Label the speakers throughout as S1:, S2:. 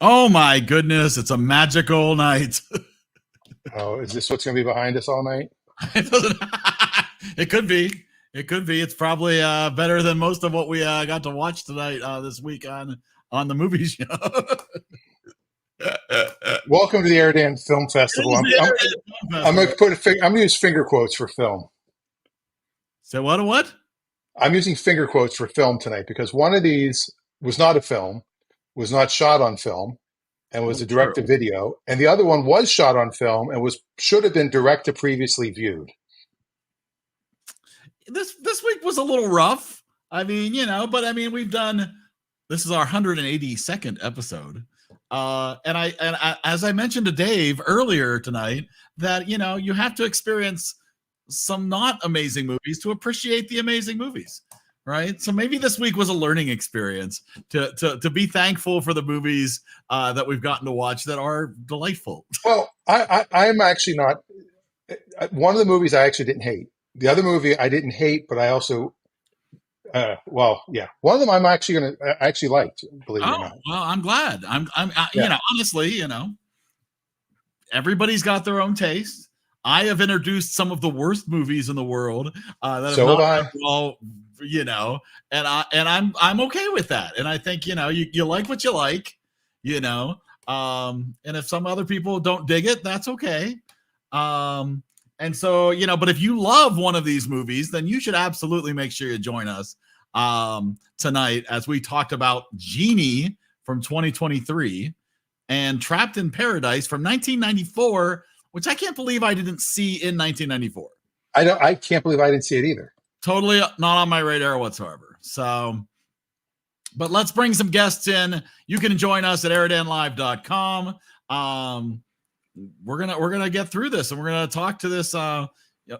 S1: Oh my goodness, it's a magical night.
S2: Oh, is this what's going to be behind us all night?
S1: It doesn't. It could be. It could be. It's probably better than most of what we got to watch tonight this week on the movie show.
S2: Welcome to the EriDan Film Festival. I'm going to use finger quotes for film.
S1: So what?
S2: I'm using finger quotes for film tonight because one of these was not a film, was not shot on film, and was a direct to video, and the other one was shot on film and should have been direct to previously viewed.
S1: This week was a little rough. I mean, but I mean, this is our 182nd episode. And I, as I mentioned to Dave earlier tonight, that, you have to experience some not amazing movies to appreciate the amazing movies. Right. So maybe this week was a learning experience to be thankful for the movies that we've gotten to watch that are delightful.
S2: Well, I'm actually not. One of the movies I actually didn't hate. The other movie I didn't hate, but I also, one of them I actually liked. Believe it or not.
S1: Well, I'm glad. Honestly, everybody's got their own taste. I have introduced some of the worst movies in the world that
S2: so
S1: have not
S2: have I.
S1: Well, and I'm okay with that. And I think you like what you like, and if some other people don't dig it, that's okay. And so, but if you love one of these movies, then you should absolutely make sure you join us tonight as we talked about Genie from 2023 and Trapped in Paradise from 1994, which I can't believe I didn't see in 1994.
S2: I can't believe I didn't see it either. Totally
S1: not on my radar whatsoever. So, but let's bring some guests in. You can join us at eridanlive.com. We're gonna get through this, and we're gonna talk to this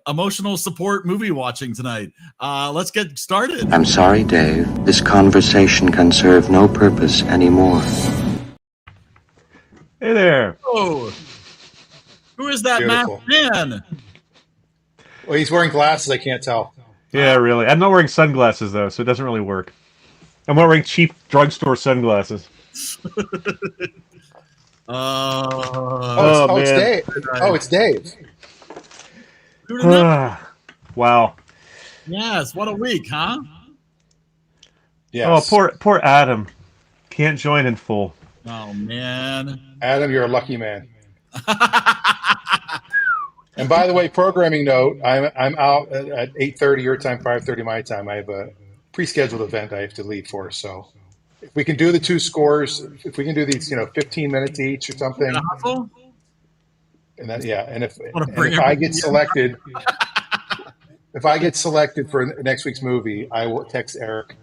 S1: emotional support movie watching tonight. Let's get started.
S3: I'm sorry, Dave. This conversation can serve no purpose anymore.
S4: Hey there.
S1: Oh, who is that masked man?
S2: Well, he's wearing glasses. I can't tell.
S4: Yeah, really. I'm not wearing sunglasses, though, so it doesn't really work. I'm wearing cheap drugstore sunglasses.
S2: It's Dave. Oh, it's Dave.
S4: Wow.
S1: Yes, what a week, huh?
S2: Yes.
S4: Oh, poor Adam. Can't join in full.
S1: Oh, man.
S2: Adam, you're a lucky man. And by the way, programming note, I'm out at 8:30 your time, 5:30 my time. I have a pre-scheduled event I have to leave for. So if we can do the two scores, if we can do these, 15 minutes each or something. And then, and if I get selected, for next week's movie, I will text Eric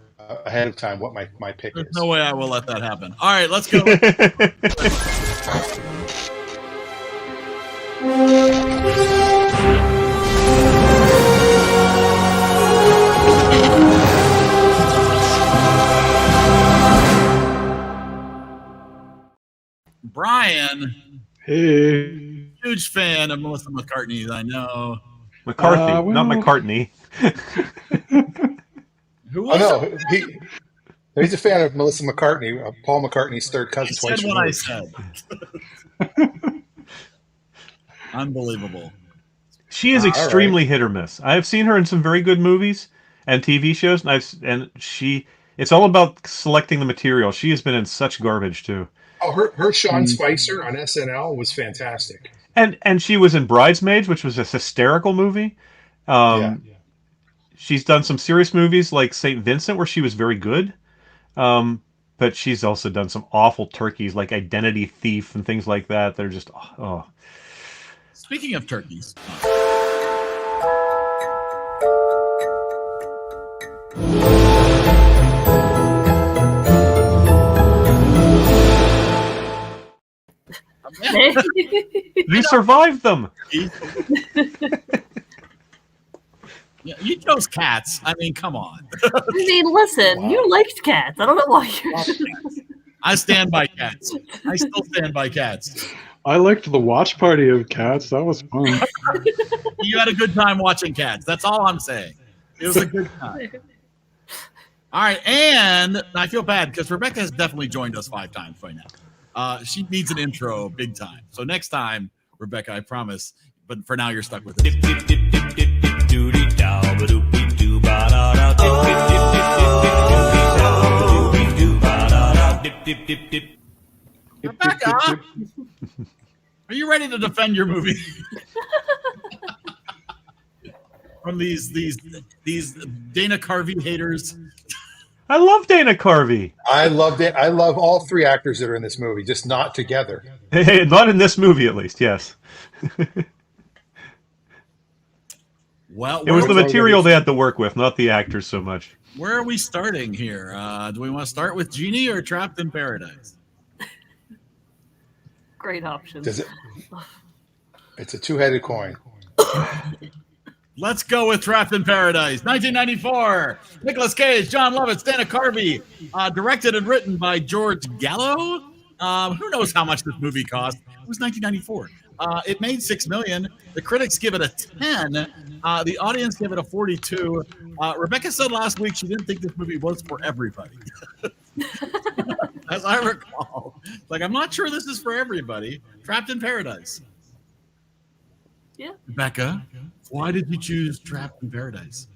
S2: ahead of time what my pick is.
S1: There's no way I will let that happen. All right, let's go. Brian.
S5: Hey.
S1: Huge fan of Melissa McCartney, I know.
S4: McCarthy, not McCartney.
S1: Who was
S2: he's a fan of Melissa McCartney, Paul McCartney's third cousin.
S1: I said what I said. Unbelievable.
S4: She is extremely hit or miss. I have seen her in some very good movies and TV shows, and it's all about selecting the material. She has been in such garbage too.
S2: Oh, her Sean Spicer on SNL was fantastic.
S4: And she was in Bridesmaids, which was a hysterical movie. She's done some serious movies like St. Vincent, where she was very good. But she's also done some awful turkeys like Identity Thief and things like that. They're just, oh.
S1: Speaking of turkeys.
S4: You survived them.
S1: Yeah, you chose cats. I mean, come on.
S6: I mean, listen, you liked cats. I don't know why
S1: I stand by cats. I still stand by cats.
S5: I liked the watch party of Cats. That was fun.
S1: You had a good time watching Cats. That's all I'm saying. It was a good time. All right, and I feel bad because Rebecca has definitely joined us 5 times by now. She needs an intro big time. So next time, Rebecca, I promise. But for now, you're stuck with it. Rebecca, are you ready to defend your movie from these Dana Carvey haters?
S4: I love Dana Carvey.
S2: I loved it. I love all three actors that are in this movie, just not together.
S4: Hey, not in this movie, at least. Yes.
S1: Well,
S4: it was the material they had to work with, not the actors so much.
S1: Where are we starting here? Do we want to start with Genie or Trapped in Paradise?
S6: Great option.
S2: It's a two-headed coin.
S1: Let's go with Trapped in Paradise, 1994. Nicolas Cage, John Lovitz, Dana Carvey, directed and written by George Gallo. Who knows how much this movie cost? It was 1994. It made $6 million. The critics give it a 10. The audience gave it a 42. Rebecca said last week she didn't think this movie was for everybody. As I recall. Like, I'm not sure this is for everybody. Trapped in Paradise.
S6: Yeah.
S1: Rebecca, why did you choose Trapped in Paradise?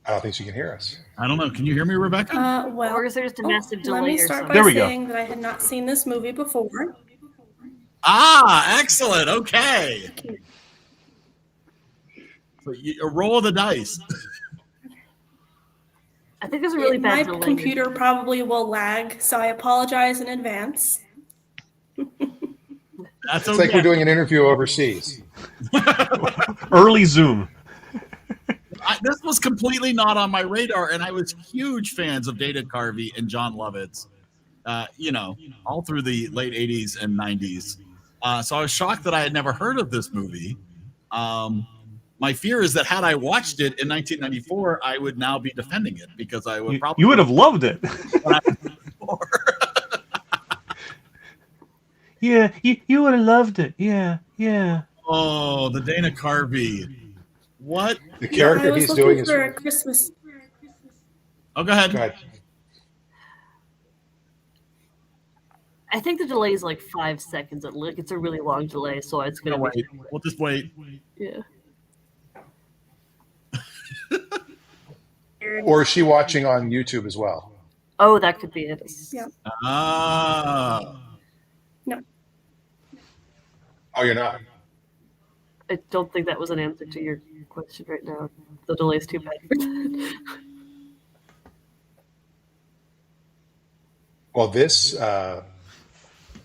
S2: I don't think she can hear us.
S1: I don't know. Can you hear me, Rebecca?
S7: Well,
S6: Or is there just a massive delay
S7: let me
S6: or
S7: start
S6: something?
S7: by saying that I had not seen this movie before.
S1: Excellent. Okay. So a roll of the dice.
S6: I think there's a really bad
S7: My
S6: delay.
S7: computer probably will lag, so I apologize in advance.
S1: That's
S2: It's like we're doing an interview overseas.
S4: Early Zoom.
S1: This was completely not on my radar, and I was huge fans of Dana Carvey and John Lovitz, all through the late 80s and 90s. So I was shocked that I had never heard of this movie. My fear is that had I watched it in 1994, I would now be defending it because I would probably...
S4: You would have loved it. Yeah, you would have loved it. Yeah.
S1: Oh, the Dana Carvey. What?
S2: The character he's doing is...
S7: for Christmas.
S1: Oh, go ahead.
S2: Go ahead.
S6: I think the delay is like 5 seconds. It's a really long delay, so it's going to
S1: wait. We'll just wait.
S6: Yeah.
S2: Or is she watching on YouTube as well?
S6: Oh, that could be it.
S7: Yeah.
S2: No. Oh, you're not?
S6: I don't think that was an answer to your question right now. The delay's too bad for that.
S2: Well, this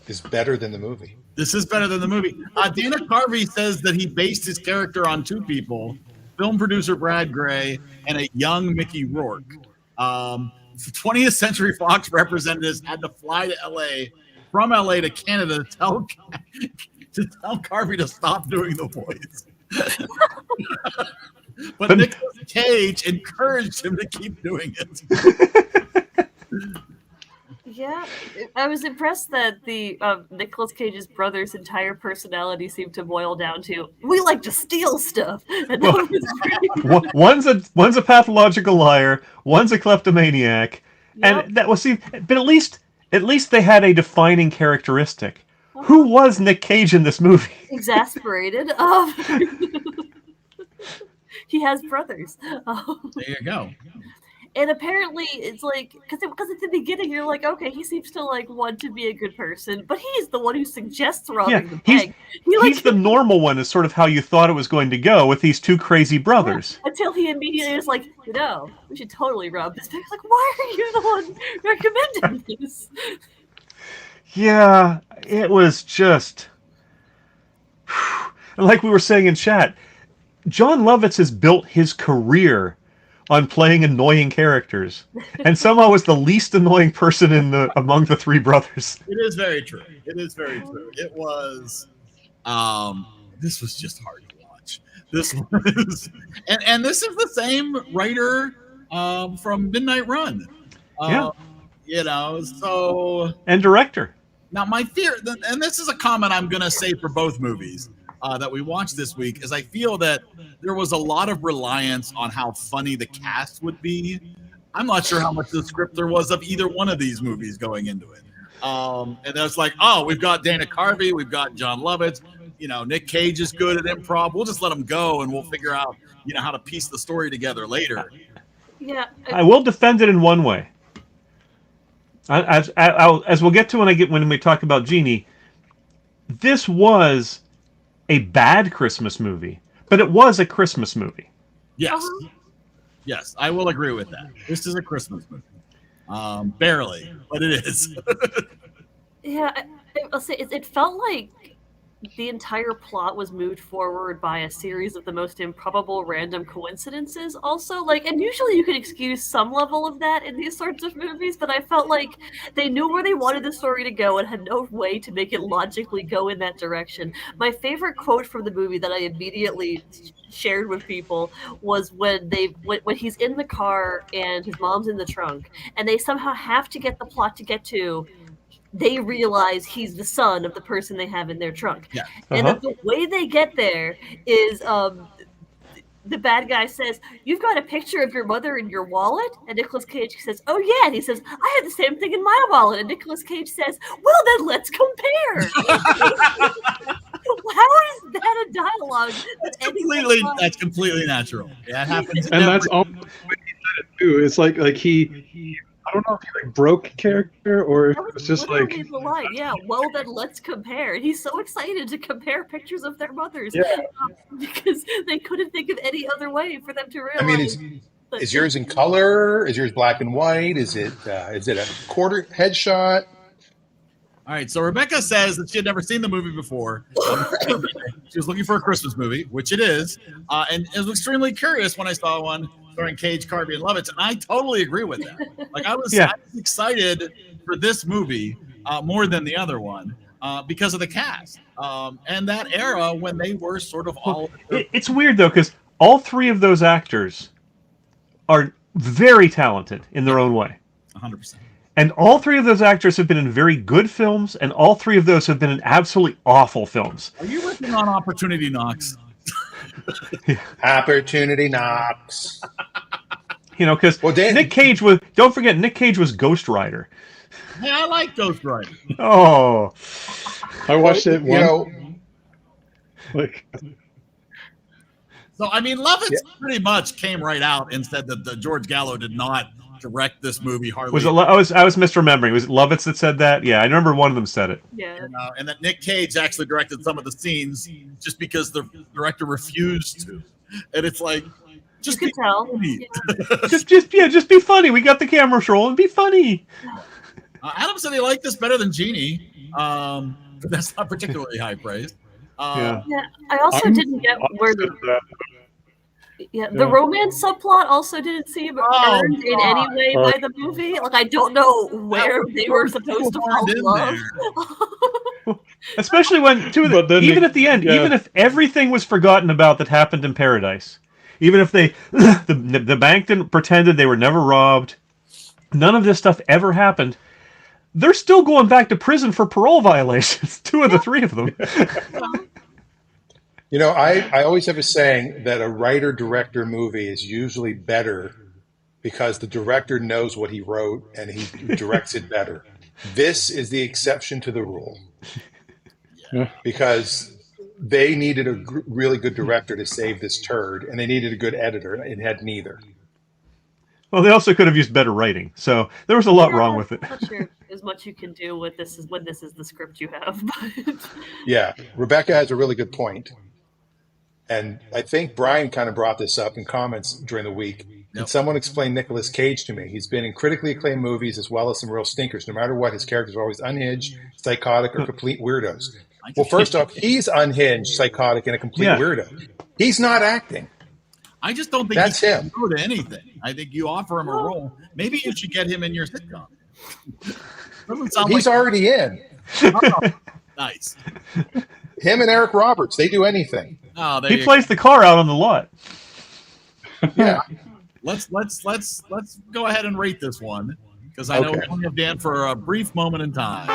S2: is better than the movie.
S1: This is better than the movie. Dana Carvey says that he based his character on two people, film producer Brad Gray and a young Mickey Rourke. 20th Century Fox representatives had to fly to LA, from LA to Canada to tell Carvey to stop doing the voice. But Nicolas Cage encouraged him to keep doing it.
S6: Yeah, I was impressed that the Nicolas Cage's brother's entire personality seemed to boil down to, we like to steal stuff. And that was
S4: one's a pathological liar, one's a kleptomaniac,
S6: Yep.
S4: and that was but at least they had a defining characteristic. Who was Nick Cage in this movie?
S6: exasperated. He has brothers.
S1: There you go.
S6: And apparently it's like, because at the beginning you're like, okay, he seems to like want to be a good person, but he's the one who suggests robbing the bank.
S4: He's the normal one, is sort of how you thought it was going to go with these two crazy brothers.
S6: Yeah, until he immediately is like, we should totally rob this bank. Like, why are you the one recommending this?
S4: Yeah, it was just... Like we were saying in chat, John Lovitz has built his career on playing annoying characters, and somehow was the least annoying person among the three brothers.
S1: It is very true. It is very true. It was, this was just hard to watch. This was, and this is the same writer from Midnight Run. So
S4: and director.
S1: Now my fear, and this is a comment I'm going to say for both movies that we watched this week, is I feel that there was a lot of reliance on how funny the cast would be. I'm not sure how much of the script there was of either one of these movies going into it. And that's like, oh, we've got Dana Carvey, we've got John Lovitz, Nick Cage is good at improv. We'll just let him go, and we'll figure out, how to piece the story together later.
S6: Yeah,
S4: I will defend it in one way. As we'll get to when we talk about Genie, this was a bad Christmas movie, but it was a Christmas movie.
S1: Yes. Yes, I will agree with that. This is a Christmas movie. Barely, but it is.
S6: Yeah, I'll say it felt like the entire plot was moved forward by a series of the most improbable random coincidences also. And usually you can excuse some level of that in these sorts of movies, but I felt like they knew where they wanted the story to go and had no way to make it logically go in that direction. My favorite quote from the movie that I immediately shared with people was when he's in the car and his mom's in the trunk, and they somehow have to get the plot to get to they realize he's the son of the person they have in their trunk.
S1: Yeah.
S6: And that the way they get there is the bad guy says, "You've got a picture of your mother in your wallet?" And Nicolas Cage says, "Oh yeah." And he says, "I have the same thing in my wallet." And Nicolas Cage says, "Well then let's compare." How is that a dialogue?
S1: That's completely natural. Yeah, it happens.
S5: And that's all he said it too. It's like he I don't know if he broke character or if it was just
S6: the line. Yeah, well then let's compare. And he's so excited to compare pictures of their mothers because they couldn't think of any other way for them to realize.
S2: Is yours in color? Is yours black and white? Is it a quarter headshot?
S1: All right, so Rebecca says that she had never seen the movie before. She was looking for a Christmas movie, which it is, and was extremely curious when I saw one starring Cage, Carvey, and Lovitz, and I totally agree with that. I was excited for this movie more than the other one because of the cast and that era when they were sort of all.
S4: It's weird though because all three of those actors are very talented in their own way.
S1: 100%.
S4: And all three of those actors have been in very good films, and all three of those have been in absolutely awful films.
S1: Are you working on Opportunity Knocks?
S2: Opportunity Knocks.
S4: Because Nick Cage was. Don't forget, Nick Cage was Ghost Rider.
S1: Hey, I like Ghost Rider.
S4: Oh,
S5: I watched it once.
S1: So Lovitz pretty much came right out and said that the George Gallo did not direct this movie hardly.
S4: Was it? I was misremembering. Was it Lovitz that said that? Yeah, I remember one of them said it.
S6: Yeah.
S1: And that Nick Cage actually directed some of the scenes just because the director refused to. And it's like, just
S6: you
S1: be
S6: can tell.
S1: funny.
S4: just be funny. We got the camera rolling. Be funny.
S1: Adam said he liked this better than Genie. But that's not particularly high praise.
S6: I also didn't get where the romance subplot also didn't seem earned in any way by the movie. I don't know where they were supposed to fall in love.
S4: Especially when even at the end, even if everything was forgotten about that happened in Paradise, even if the bank didn't pretended they were never robbed, none of this stuff ever happened. They're still going back to prison for parole violations. Two of the three of them.
S2: I always have a saying that a writer-director movie is usually better because the director knows what he wrote and he directs it better. This is the exception to the rule. Because they needed a really good director to save this turd, and they needed a good editor, and it had neither.
S4: Well, they also could have used better writing, so there was a lot wrong with it.
S6: I'm not sure as much you can do with this when this is the script you have.
S2: Yeah, Rebecca has a really good point. And I think Brian kind of brought this up in comments during the week. Can someone explain Nicolas Cage to me? He's been in critically acclaimed movies as well as some real stinkers. No matter what, his characters are always unhinged, psychotic, or complete weirdos. Well, first off, he's unhinged, psychotic, and a complete weirdo. He's not acting.
S1: I just don't think
S2: that's him.
S1: Go to anything. I think you offer him a role. Maybe you should get him in your sitcom.
S2: He's already in.
S1: Nice.
S2: Him and Eric Roberts, they do anything.
S1: Oh,
S4: he plays the car out on the lot.
S2: Yeah.
S1: Let's go ahead and rate this one because I know we only have Dan for a brief moment in time.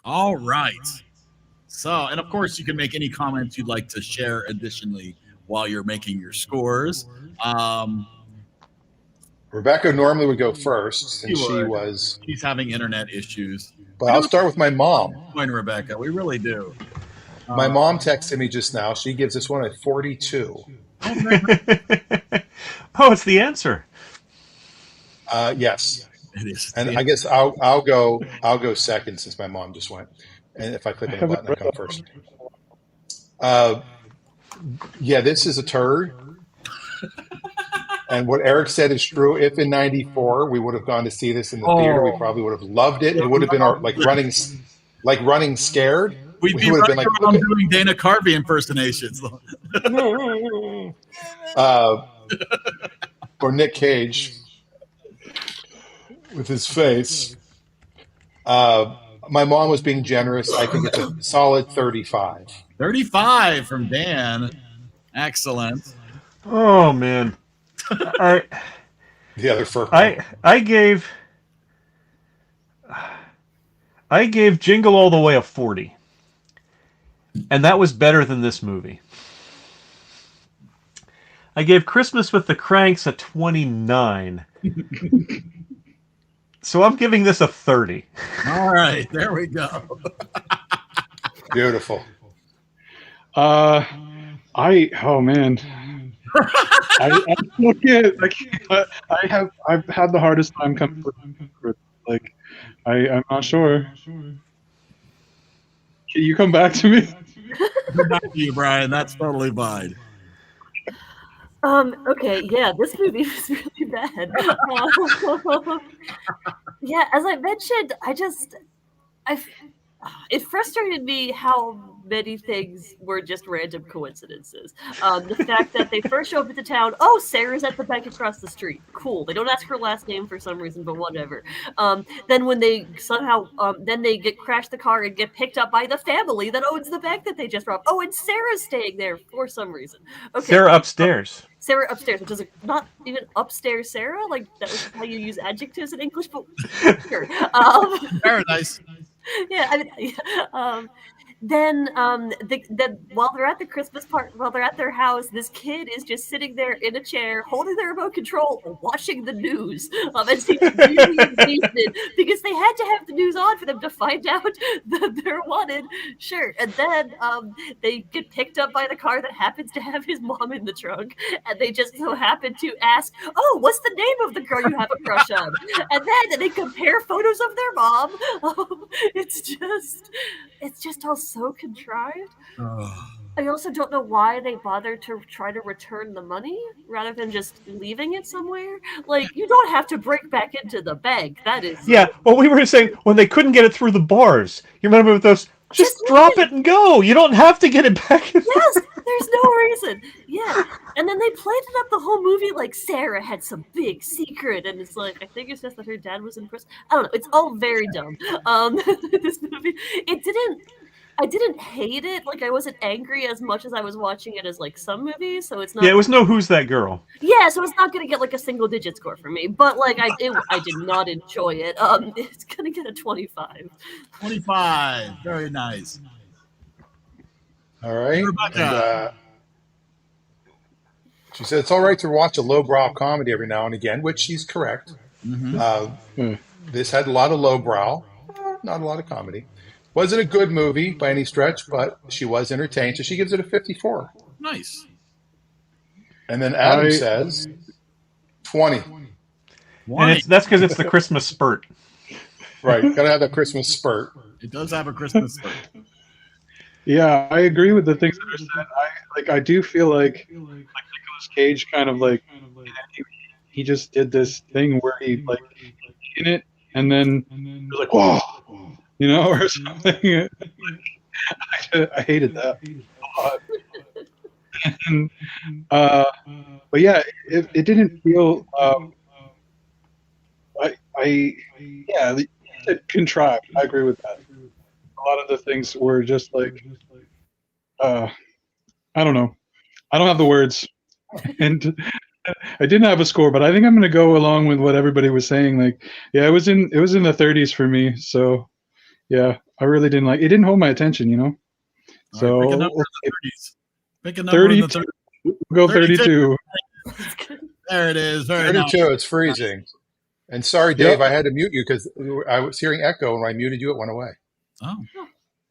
S1: All right. So, and of course, you can make any comments you'd like to share additionally while you're making your scores.
S2: Rebecca normally would go first, and
S1: she's having internet issues.
S2: But I'll start with my mom.
S1: Rebecca, we really do.
S2: My mom texted me just now. She gives this one a 42.
S4: Oh, it's the answer.
S2: Yes.
S1: It is.
S2: And I guess I'll go second since my mom just went. And if I click on the button, I come first. Yeah, this is a turd. And what Eric said is true. If in '94 we would have gone to see this in the theater, we probably would have loved it. It would have been running scared.
S1: We would have been like doing Dana Carvey impersonations.
S2: Or Nick Cage with his face. My mom was being generous. I think it's a solid 35.
S1: 35 from Dan. Excellent.
S4: Oh man.
S2: The other fur.
S4: I gave Jingle All the Way a 40. And that was better than this movie. I gave Christmas with the Cranks a 29. So I'm giving this a 30.
S1: All right, there we go.
S2: Beautiful.
S5: Oh man. I've had the hardest time coming with I'm not sure. Can you come back to me?
S1: Come back to you, Brian. That's totally fine.
S6: Okay, yeah, this movie was really bad. Yeah, as I mentioned, it frustrated me how many things were just random coincidences. The fact that they first show up at the town, oh, Sarah's at the bank across the street. Cool. They don't ask her last name for some reason, but whatever. Then when they somehow, then they crash the car and get picked up by the family that owns the bank that they just robbed. Oh, and Sarah's staying there for some reason. Okay.
S4: Sarah upstairs.
S6: Sarah upstairs, which is not even upstairs Sarah. Like, that was how you use adjectives in English, but sure.
S1: Paradise.
S6: Yeah, I mean, then while they're at the Christmas party, while they're at their house, this kid is just sitting there in a chair, holding the remote control, watching the news. And seems really invested because they had to have the news on for them to find out that they're wanted. Sure, and then they get picked up by the car that happens to have his mom in the trunk, and they just so happen to ask, "Oh, what's the name of the girl you have a crush on?" And then they compare photos of their mom. It's just all so contrived. I also don't know why they bothered to try to return the money rather than just leaving it somewhere. Like, you don't have to break back into the bank. That is...
S4: Yeah, well, we were saying when they couldn't get it through the bars. You remember with those, just drop it and go. You don't have to get it back.
S6: Yes, there's no reason. Yeah, and then they planted up the whole movie like Sarah had some big secret, and it's like, I think it's just that her dad was in prison. I don't know. It's all very dumb. This movie, I didn't hate it. Like, I wasn't angry as much as I was watching it as like some movies. So it's not.
S4: Yeah, it was no Who's That Girl.
S6: Yeah, so it's not gonna get like a single digit score for me. But like, I did not enjoy it. It's gonna get a 25.
S1: 25. Very nice.
S2: All right. And, she said it's all right to watch a lowbrow comedy every now and again, which she's correct.
S1: Mm-hmm.
S2: This had a lot of lowbrow, not a lot of comedy. Wasn't a good movie by any stretch, but she was entertained, so she gives it a 54.
S1: Nice.
S2: And then Adam says 20.
S4: And that's because it's the Christmas spurt.
S2: Right, gotta have that Christmas spurt.
S1: It does have a Christmas spurt.
S5: Yeah, I agree with the things that are said. I do feel like Nicolas Cage kind of like he just did this thing where he like in it and then was like, whoa, you know, or something. I hated that a lot. And, but yeah, it didn't feel it contrived. I agree with that. A lot of the things were just like I don't know. I don't have the words. And I didn't have a score, but I think I'm going to go along with what everybody was saying. Like, yeah, it was in the 30s for me. So, yeah, I really didn't like it. Didn't hold my attention, you know. So
S1: pick a number in the 30s. Pick a number in the 30s.
S5: We'll go 32.
S1: There it is. Very
S2: 32.
S1: nice.
S2: It's freezing. And sorry, Dave, I had to mute you because I was hearing echo, and when I muted you, it went away.
S1: Oh.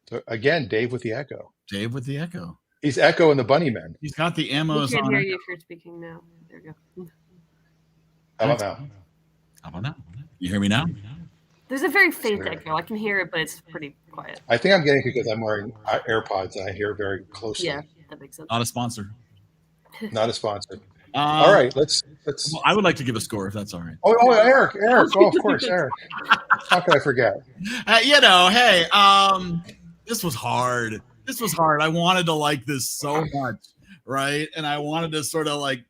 S2: So again, Dave with the echo.
S1: Dave with the echo.
S2: He's Echo in the Bunnymen.
S1: He's got the ammos
S6: We
S1: on.
S6: can't hear you if you're speaking now. There you go.
S2: How about now?
S1: How about now? You hear me now?
S6: There's a very faint echo. I can hear it, but it's pretty quiet.
S2: I think I'm getting it because I'm wearing AirPods and I hear very closely.
S6: Yeah, that makes sense.
S1: Not a sponsor.
S2: Not a sponsor. All right, let's.
S1: Well, I would like to give a score if that's all right.
S2: Oh, Eric. Oh, of course, Eric. How could I forget?
S1: Hey, this was hard. I wanted to like this so much, right? And I wanted to sort of like,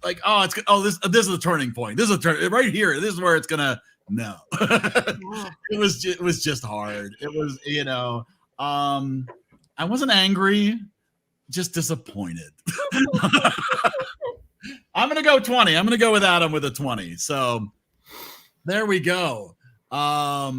S1: this is a turning point. This is a turn right here. This is where it's gonna. No, it was just hard. It was, I wasn't angry, just disappointed. I'm going to go 20. I'm going to go with Adam with a 20. So there we go. All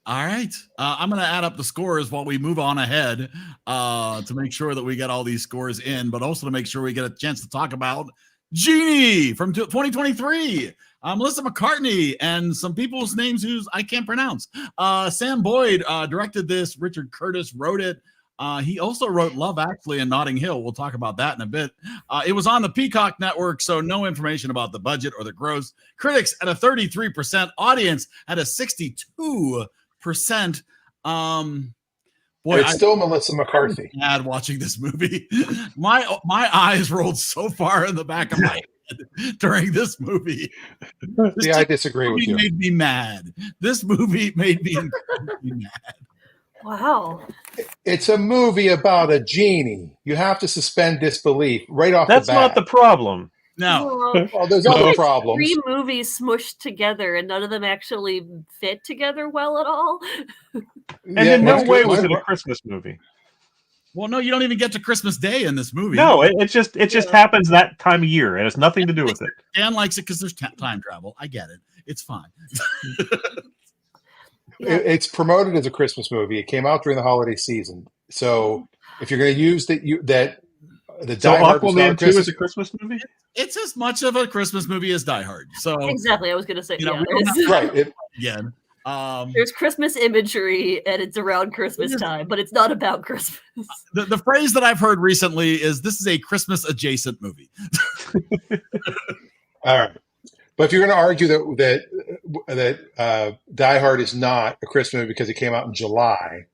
S1: right. I'm going to add up the scores while we move on ahead to make sure that we get all these scores in, but also to make sure we get a chance to talk about Genie from 2023. Melissa McCartney and some people's names whose I can't pronounce. Sam Boyd directed this. Richard Curtis wrote it. He also wrote Love Actually and Notting Hill. We'll talk about that in a bit. It was on the Peacock Network, so no information about the budget or the gross. Critics at a 33%, audience at a 62%. Boy,
S2: it's still Melissa McCarthy.
S1: Mad watching this movie. My eyes rolled so far in the back of my head during this movie.
S2: I disagree with you.
S1: Made me mad. This movie made me incredibly mad.
S6: Wow.
S2: It's a movie about a genie. You have to suspend disbelief right off the bat.
S4: That's not the problem.
S1: No.
S2: Well, there's other problems.
S6: 3 movies smushed together, and none of them actually fit together well at all.
S4: And in no way was it a Christmas movie.
S1: Well, no, you don't even get to Christmas Day in this movie.
S4: No, it just happens that time of year. It has nothing to do with it.
S1: Dan likes it because there's time travel. I get it. It's fine.
S2: It's promoted as a Christmas movie. It came out during the holiday season. So if you're going to use the Die Hard
S4: Aquaman 2 is a Christmas movie?
S1: It's as much of a Christmas movie as Die Hard. So
S6: exactly, I was going to say,
S2: right.
S1: Again.
S6: There's Christmas imagery and it's around Christmas time, but it's not about Christmas.
S1: The phrase that I've heard recently is this is a Christmas adjacent movie.
S2: All right. But if you're going to argue that Die Hard is not a Christmas movie because it came out in July,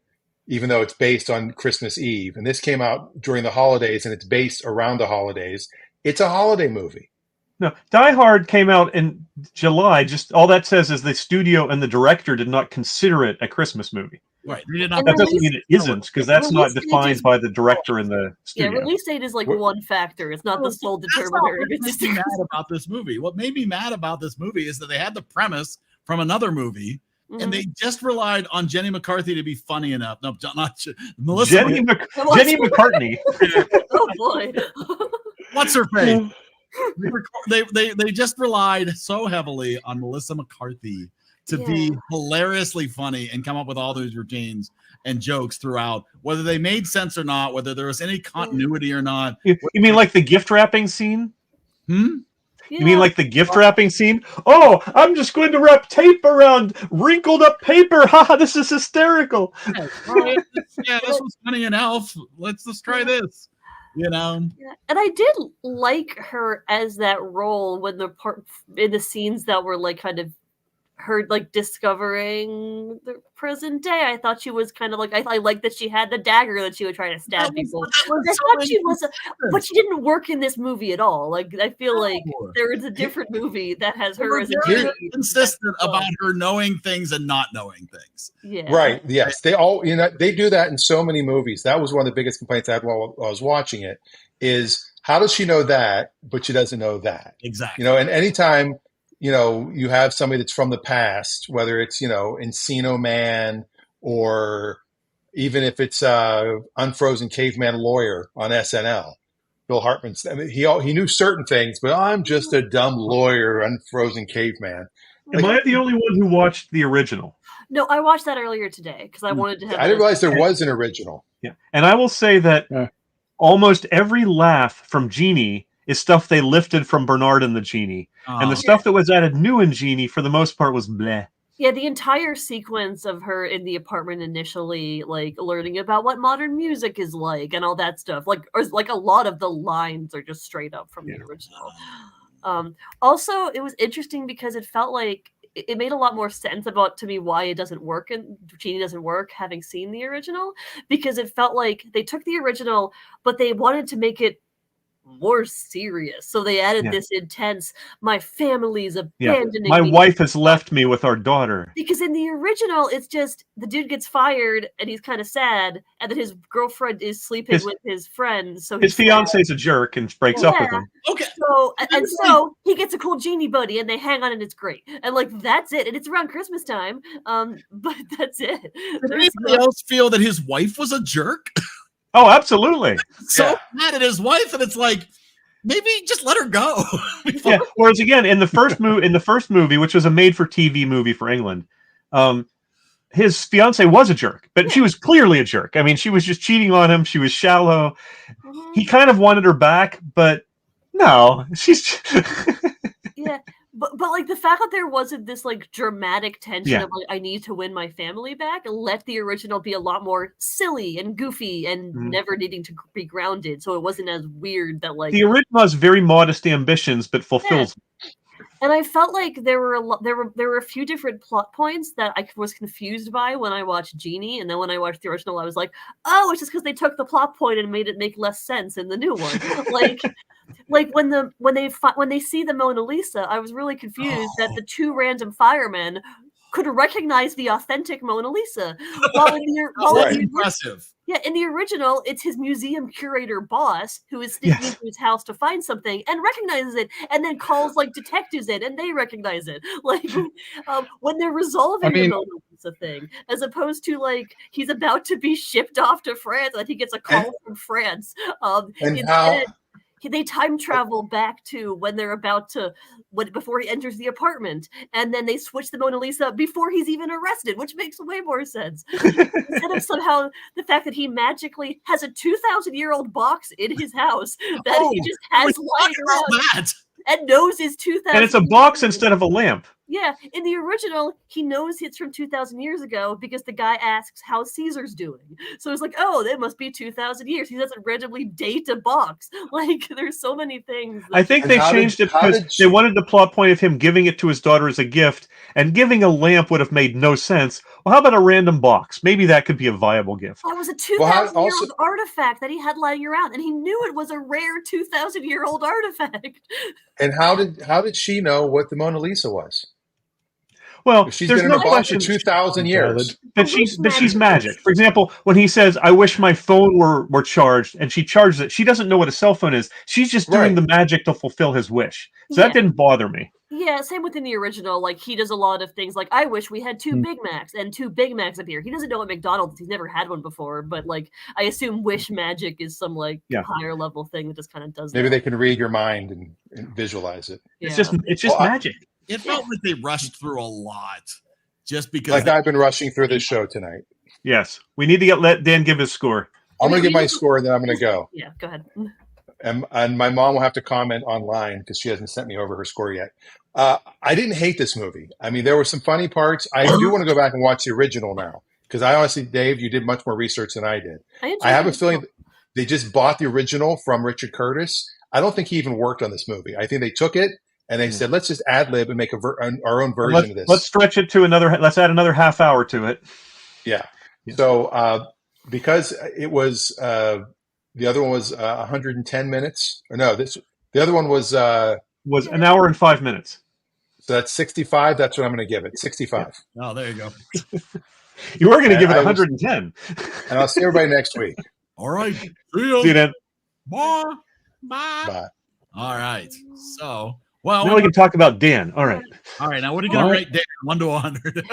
S2: even though it's based on Christmas Eve, and this came out during the holidays and it's based around the holidays, it's a holiday movie.
S4: No, Die Hard came out in July. Just all that says is the studio and the director did not consider it a Christmas movie.
S1: Right. They did not.
S4: That doesn't mean it isn't, because that's not defined by the director and the studio.
S6: Yeah, release date is like one factor. It's not the sole determiner.
S1: What made me mad about this movie? What made me mad about this movie is that they had the premise from another movie, and they just relied on Jenny McCarthy to be funny enough. No, not Melissa.
S4: Jenny McCartney.
S6: Oh boy.
S1: What's her face? They just relied so heavily on Melissa McCarthy to be hilariously funny and come up with all those routines and jokes throughout, whether they made sense or not, whether there was any continuity or not.
S4: You mean like the gift wrapping scene?
S1: You
S4: mean like the gift wrapping scene? Oh, I'm just going to wrap tape around wrinkled up paper. Ha, this is hysterical.
S1: Yeah, this was funny enough. Let's try this. And
S6: I did like her as that role when in the scenes that were like kind of her like discovering the present day. I thought she was kind of like I like that she had the dagger that she would try to stab people. I thought she was, but she didn't work in this movie at all. Like I feel like there is a different movie that has her as a
S1: consistent about her knowing things and not knowing things.
S6: Yeah.
S2: Right. Yes. They all they do that in so many movies. That was one of the biggest complaints I had while I was watching it. Is how does she know that, but she doesn't know that?
S1: Exactly.
S2: And anytime you have somebody that's from the past, whether it's, Encino Man or even if it's Unfrozen Caveman Lawyer on SNL, Bill Hartman's, he knew certain things, but I'm just a dumb lawyer, Unfrozen Caveman.
S4: Am I the only one who watched the original?
S6: No, I watched that earlier today because I wanted to have.
S2: I didn't realize there was an original.
S4: Yeah, and I will say that almost every laugh from Genie is stuff they lifted from Bernard and the Genie, and the stuff that was added new in Genie, for the most part, was bleh.
S6: Yeah, the entire sequence of her in the apartment initially, like learning about what modern music is like and all that stuff, like a lot of the lines are just straight up from the original. Also, it was interesting because it felt like it made a lot more sense to me why it doesn't work and Genie doesn't work, having seen the original, because it felt like they took the original, but they wanted to make it more serious. So they added this intense, my family's abandoning
S4: my
S6: me.
S4: wife has left me with our daughter.
S6: Because in the original, it's just the dude gets fired and he's kind of sad, and then his girlfriend is sleeping with his friend. So
S4: his fiance's a jerk and breaks up with him.
S1: Okay.
S6: So he gets a cool Genie buddy, and they hang on, and it's great. And like that's it. And it's around Christmas time. But that's it.
S1: Did anybody else feel that his wife was a jerk?
S4: Oh, absolutely.
S1: So mad at his wife, and it's like, maybe just let her go.
S4: Whereas again, in the first movie, which was a made-for-TV movie for England, his fiance was a jerk, but she was clearly a jerk. I mean, she was just cheating on him. She was shallow. He kind of wanted her back, but no, she's.
S6: But like the fact that there wasn't this like dramatic tension of like I need to win my family back, let the original be a lot more silly and goofy and never needing to be grounded, so it wasn't as weird that like
S4: the original has very modest ambitions but fulfills.
S6: And I felt like there were a few different plot points that I was confused by when I watched Genie, and then when I watched the original, I was like, oh, it's just because they took the plot point and made it make less sense in the new one. Like when they see the Mona Lisa, I was really confused that the two random firemen could recognize the authentic Mona Lisa.
S1: Impressive.
S6: Yeah, in the original, it's his museum curator boss who is sneaking into his house to find something and recognizes it, and then calls like detectives in, and they recognize it. Like when they're resolving the Mona Lisa thing, as opposed to like he's about to be shipped off to France, like he gets a call from France. They time travel back to when they're before he enters the apartment, and then they switch the Mona Lisa before he's even arrested, which makes way more sense. Instead of somehow the fact that he magically has a 2,000-year-old box in his house that he just has lying around and knows is 2,000.
S4: And it's a box instead of a lamp.
S6: Yeah, in the original, he knows it's from 2,000 years ago because the guy asks how Caesar's doing. So it's like, oh, that must be 2,000 years. He doesn't randomly date a box. Like, there's so many things.
S4: I think they changed it because they wanted the plot point of him giving it to his daughter as a gift, and giving a lamp would have made no sense. Well, how about a random box? Maybe that could be a viable gift.
S6: That was a 2,000-year-old artifact that he had lying around, and he knew it was a rare 2,000-year-old artifact.
S2: And how did she know what the Mona Lisa was?
S4: Well,
S2: she's
S4: there's
S2: been
S4: no
S2: in a box
S4: question
S2: for 2,000 years.
S4: But she's magic. For example, when he says, "I wish my phone were charged," and she charges it, she doesn't know what a cell phone is. She's just doing the magic to fulfill his wish. So that didn't bother me.
S6: Yeah, same within the original. Like he does a lot of things. Like I wish we had 2 Big Macs, and 2 Big Macs appear. He doesn't know what McDonald's is. He's never had one before. But like I assume wish magic is some like higher level thing that just kind of does.
S2: Maybe they can read your mind and visualize it.
S4: Yeah. It's just magic.
S1: It felt like they rushed through a lot, just because.
S2: Like I've been rushing through this show tonight.
S4: Yes, we need to let Dan give his score.
S2: I'm going to give my score, and then I'm going to go.
S6: Yeah, go ahead.
S2: And my mom will have to comment online because she hasn't sent me over her score yet. I didn't hate this movie. I mean, there were some funny parts. I do want to go back and watch the original now because I honestly, Dave, you did much more research than I did. I have a feeling they just bought the original from Richard Curtis. I don't think he even worked on this movie. I think they took it and they said, let's just ad lib and make our own version of this.
S4: Let's stretch it to let's add another half hour to it.
S2: Yeah. So because it was the other one was 110 minutes. Or no, the other one was
S4: an hour and 5 minutes.
S2: So that's 65. That's what I'm going to give it. 65.
S1: Yeah. Oh, there you go.
S4: You were going to give it 110.
S2: And I'll see everybody next week.
S1: All right. See
S4: you then.
S1: Bye. Bye. All right. So, well,
S4: now we can talk about Dan. All right.
S1: All right. Now, what are you going to rate Dan 1 to 100?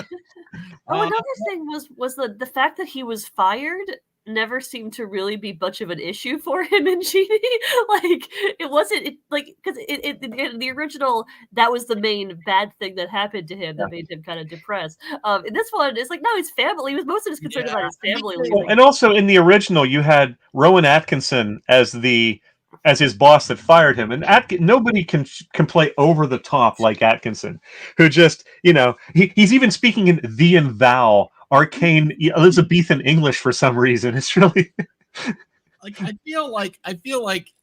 S6: Another thing was the fact that he was fired never seemed to really be much of an issue for him in Genie. Like it wasn't because in the original that was the main bad thing that happened to him that made him kind of depressed. In this one, it's like no, his family. He was most of his concerned about his family leaving.
S4: And also in the original, you had Rowan Atkinson as his boss that fired him, and nobody can play over the top like Atkinson, who just he's even speaking in the and thou arcane Elizabethan English for some reason. It's really
S1: like I feel like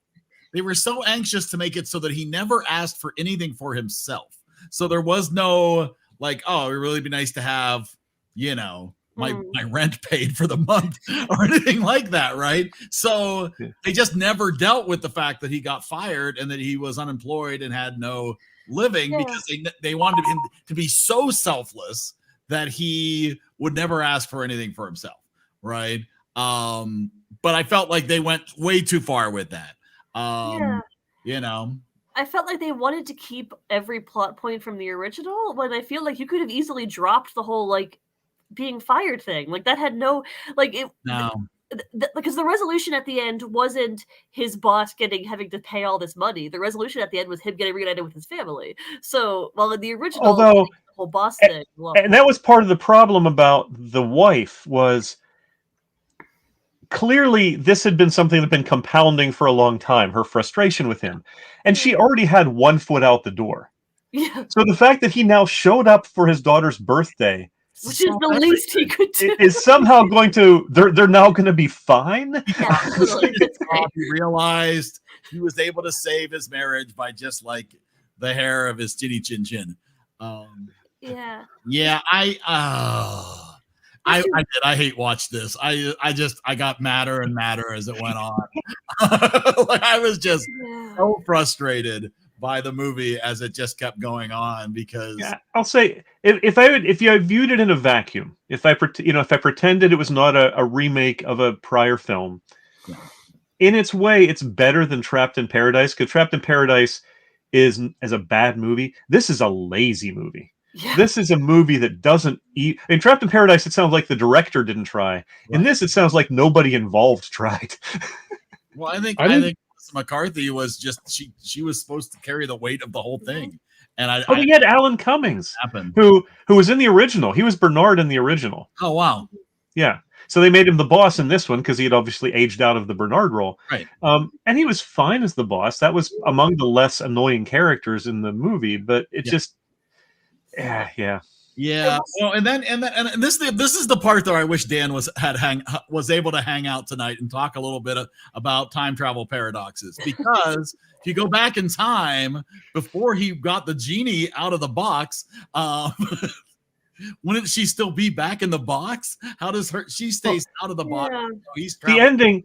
S1: they were so anxious to make it so that he never asked for anything for himself. So there was no like, oh, it would really be nice to have, my rent paid for the month or anything like that, right? So they just never dealt with the fact that he got fired and that he was unemployed and had no living because they wanted him to be so selfless that he would never ask for anything for himself, right? But I felt like they went way too far with that. I felt
S6: like they wanted to keep every plot point from the original, but I feel like you could have easily dropped the whole like being fired thing. Like that had no like it. No. Because the resolution at the end wasn't his boss having to pay all this money. The resolution at the end was him getting reunited with his family. So, while in the original,
S4: although
S6: the whole boss thing,
S4: and that was part of the problem about the wife was clearly this had been something that had been compounding for a long time. Her frustration with him, and she already had one foot out the door.
S6: Yeah.
S4: So the fact that he now showed up for his daughter's birthday.
S6: Which is the least he could do.
S4: Is somehow going to they're now going to be fine.
S6: Yeah,
S1: he realized he was able to save his marriage by just like the hair of his chinny chin chin.
S6: Yeah.
S1: I hate watch this. I got madder and madder as it went on. Like I was just so frustrated by the movie as it just kept going on because
S4: I'll say if you viewed it in a vacuum, if I pretended it was not a remake of a prior film, in its way it's better than Trapped in Paradise, because Trapped in Paradise is a bad movie. This is a lazy movie. Yeah. This is a movie that doesn't eat. In Trapped in Paradise, it sounds like the director didn't try. Right. In this, it sounds like nobody involved tried.
S1: Well, I think McCarthy was just she was supposed to carry the weight of the whole thing, and
S4: he had Alan Cummings, who was in the original. He was Bernard in the original.
S1: Oh wow,
S4: yeah. So they made him the boss in this one because he had obviously aged out of the Bernard role,
S1: right?
S4: And he was fine as the boss. That was among the less annoying characters in the movie, but it just, yeah.
S1: Yeah, well, and this is the part that I wish Dan was able to hang out tonight and talk a little bit about time travel paradoxes, because if you go back in time before he got the genie out of the box, wouldn't she still be back in the box? How does she stays out of the box?
S4: The ending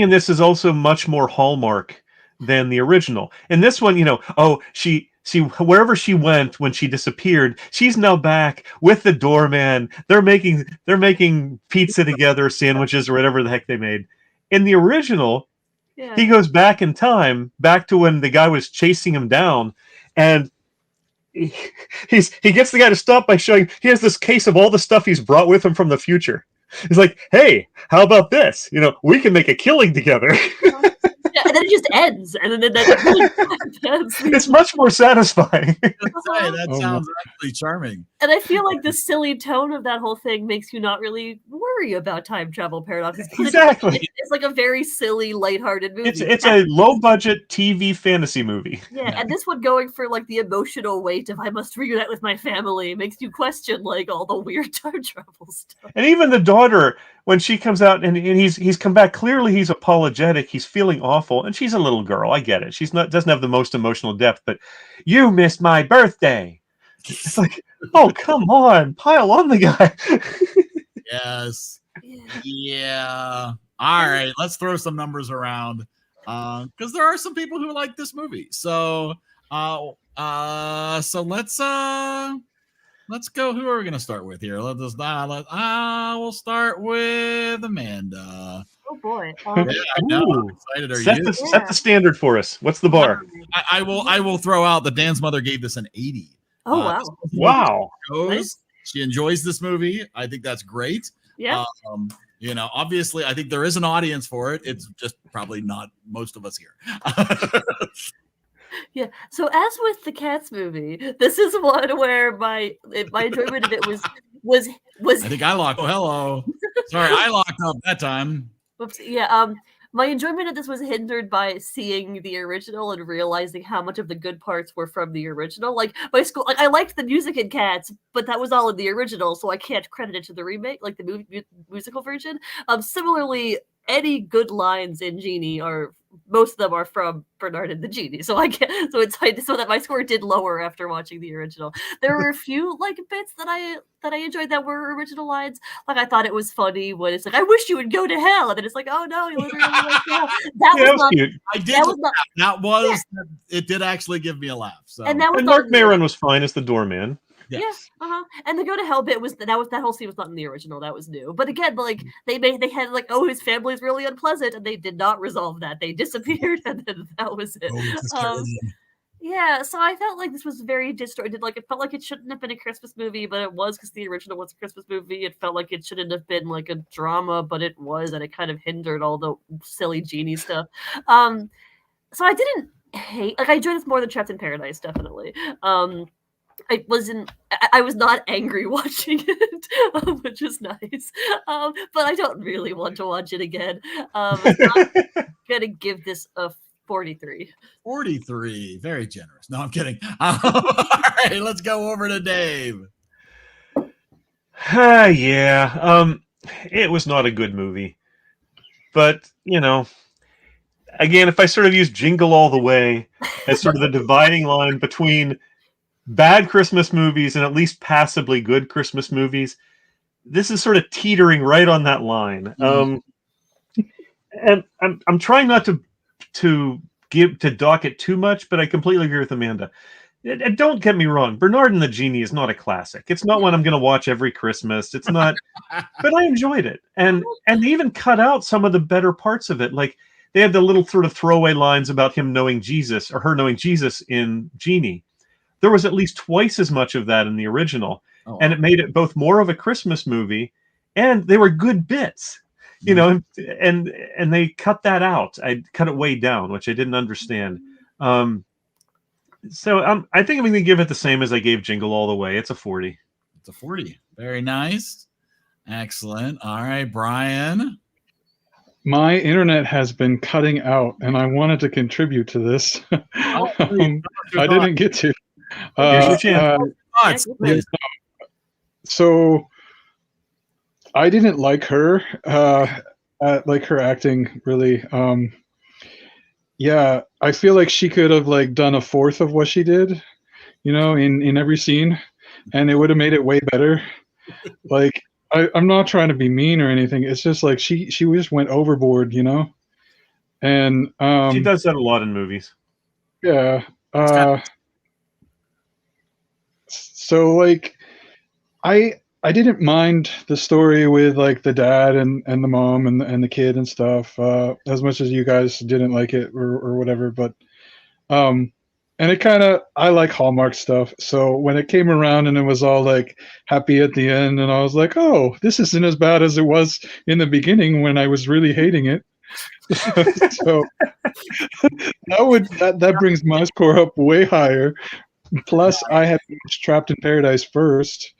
S4: in this is also much more Hallmark than the original. In this one, she wherever she went when she disappeared, she's now back with the doorman. They're making pizza together, sandwiches, or whatever the heck they made. In the original, he goes back in time, back to when the guy was chasing him down, and he gets the guy to stop by showing he has this case of all the stuff he's brought with him from the future. He's like, "Hey, how about this? We can make a killing together."
S6: Yeah, and then it just ends, and then
S4: it's much more satisfying.
S1: That sounds actually charming.
S6: And I feel like the silly tone of that whole thing makes you not really worry about time travel paradoxes.
S4: Exactly,
S6: it's like a very silly, lighthearted movie.
S4: It's a low budget TV fantasy movie.
S6: Yeah, and this one going for like the emotional weight of I must reunite with my family makes you question like all the weird time travel stuff.
S4: And even the daughter, when she comes out and he's come back, clearly he's apologetic, he's feeling awful, and she's a little girl. I get it. Doesn't have the most emotional depth, but you missed my birthday. It's like, oh, come on, pile on the guy.
S1: Yes. Yeah. All right, let's throw some numbers around because there are some people who like this movie. So let's go. Who are we going to start with here? We'll start with Amanda.
S6: Oh boy!
S1: Yeah, I know. How excited are you?
S4: Set the standard for us. What's the bar?
S1: I will throw out that Dan's mother gave this an 80.
S6: Oh wow!
S4: Wow.
S1: Nice. She enjoys this movie. I think that's great.
S6: Yeah.
S1: You know, obviously, I think there is an audience for it. It's just probably not most of us here.
S6: Yeah. So as with the Cats movie, this is one where my enjoyment of it was.
S1: I think I locked. Oh, hello. Sorry, I locked up that time.
S6: Whoops. Yeah. My enjoyment of this was hindered by seeing the original and realizing how much of the good parts were from the original. Like my school, like I liked the music in Cats, but that was all in the original, so I can't credit it to the remake, like the musical version. Similarly, any good lines in Genie most of them are from Bernard and the Genie, so I can't. So so that my score did lower after watching the original. There were a few like bits that I enjoyed that were original lines. Like I thought it was funny when it's like, "I wish you would go to hell," and then it's like, "Oh no, you literally went to hell." That was not cute.
S1: I did. That was it. Did actually give me a laugh. So
S6: and that was
S4: Mark Maron was fine as the doorman.
S1: Yes.
S6: Yeah, and the go to hell bit that whole scene was not in the original. That was new. But again, like they had like, oh, his family's really unpleasant, and they did not resolve that. They disappeared, and then that was it. Yeah, so I felt like this was very distorted. Like it felt like it shouldn't have been a Christmas movie, but it was because the original was a Christmas movie. It felt like it shouldn't have been like a drama, but it was, and it kind of hindered all the silly Genie stuff. So I didn't hate. Like I enjoyed this more than Trapped in Paradise, definitely. I was not angry watching it, which is nice. But I don't really want to watch it again. I'm gonna give this a 43.
S1: 43, very generous. No, I'm kidding. All right, let's go over to Dave.
S4: Yeah, it was not a good movie, but you know, again, if I sort of use Jingle All the Way as sort of the dividing line between bad Christmas movies and at least passably good Christmas movies, this is sort of teetering right on that line. And I'm trying not to dock it too much, but I completely agree with Amanda. Don't get me wrong, Bernard and the Genie is not a classic. It's not one I'm going to watch every Christmas. It's not, but I enjoyed it, and they even cut out some of the better parts of it. Like they had the little sort of throwaway lines about him knowing Jesus or her knowing Jesus in Genie. There was at least twice as much of that in the original, and it made it both more of a Christmas movie, and they were good bits, you know. And they cut that out. I cut it way down, which I didn't understand. So I think I'm going to give it the same as I gave Jingle All the Way. It's a 40.
S1: It's a 40. Very nice, excellent. All right, Brian.
S5: My internet has been cutting out, and I wanted to contribute to this. I didn't get to. So I didn't like her, like her acting really. Yeah, I feel like she could have like done a fourth of what she did, you know, in every scene, and it would have made it way better. Like I'm not trying to be mean or anything. It's just like she just went overboard, you know. And
S4: she does that a lot in movies.
S5: Yeah. So like I didn't mind the story with like the dad and the mom and the kid and stuff as much as you guys didn't like it or whatever, but and it kind of, I like Hallmark stuff, so when it came around and it was all like happy at the end, and I was like, oh, this isn't as bad as it was in the beginning when I was really hating it. So that brings my score up way higher. Plus, I had Trapped in Paradise first,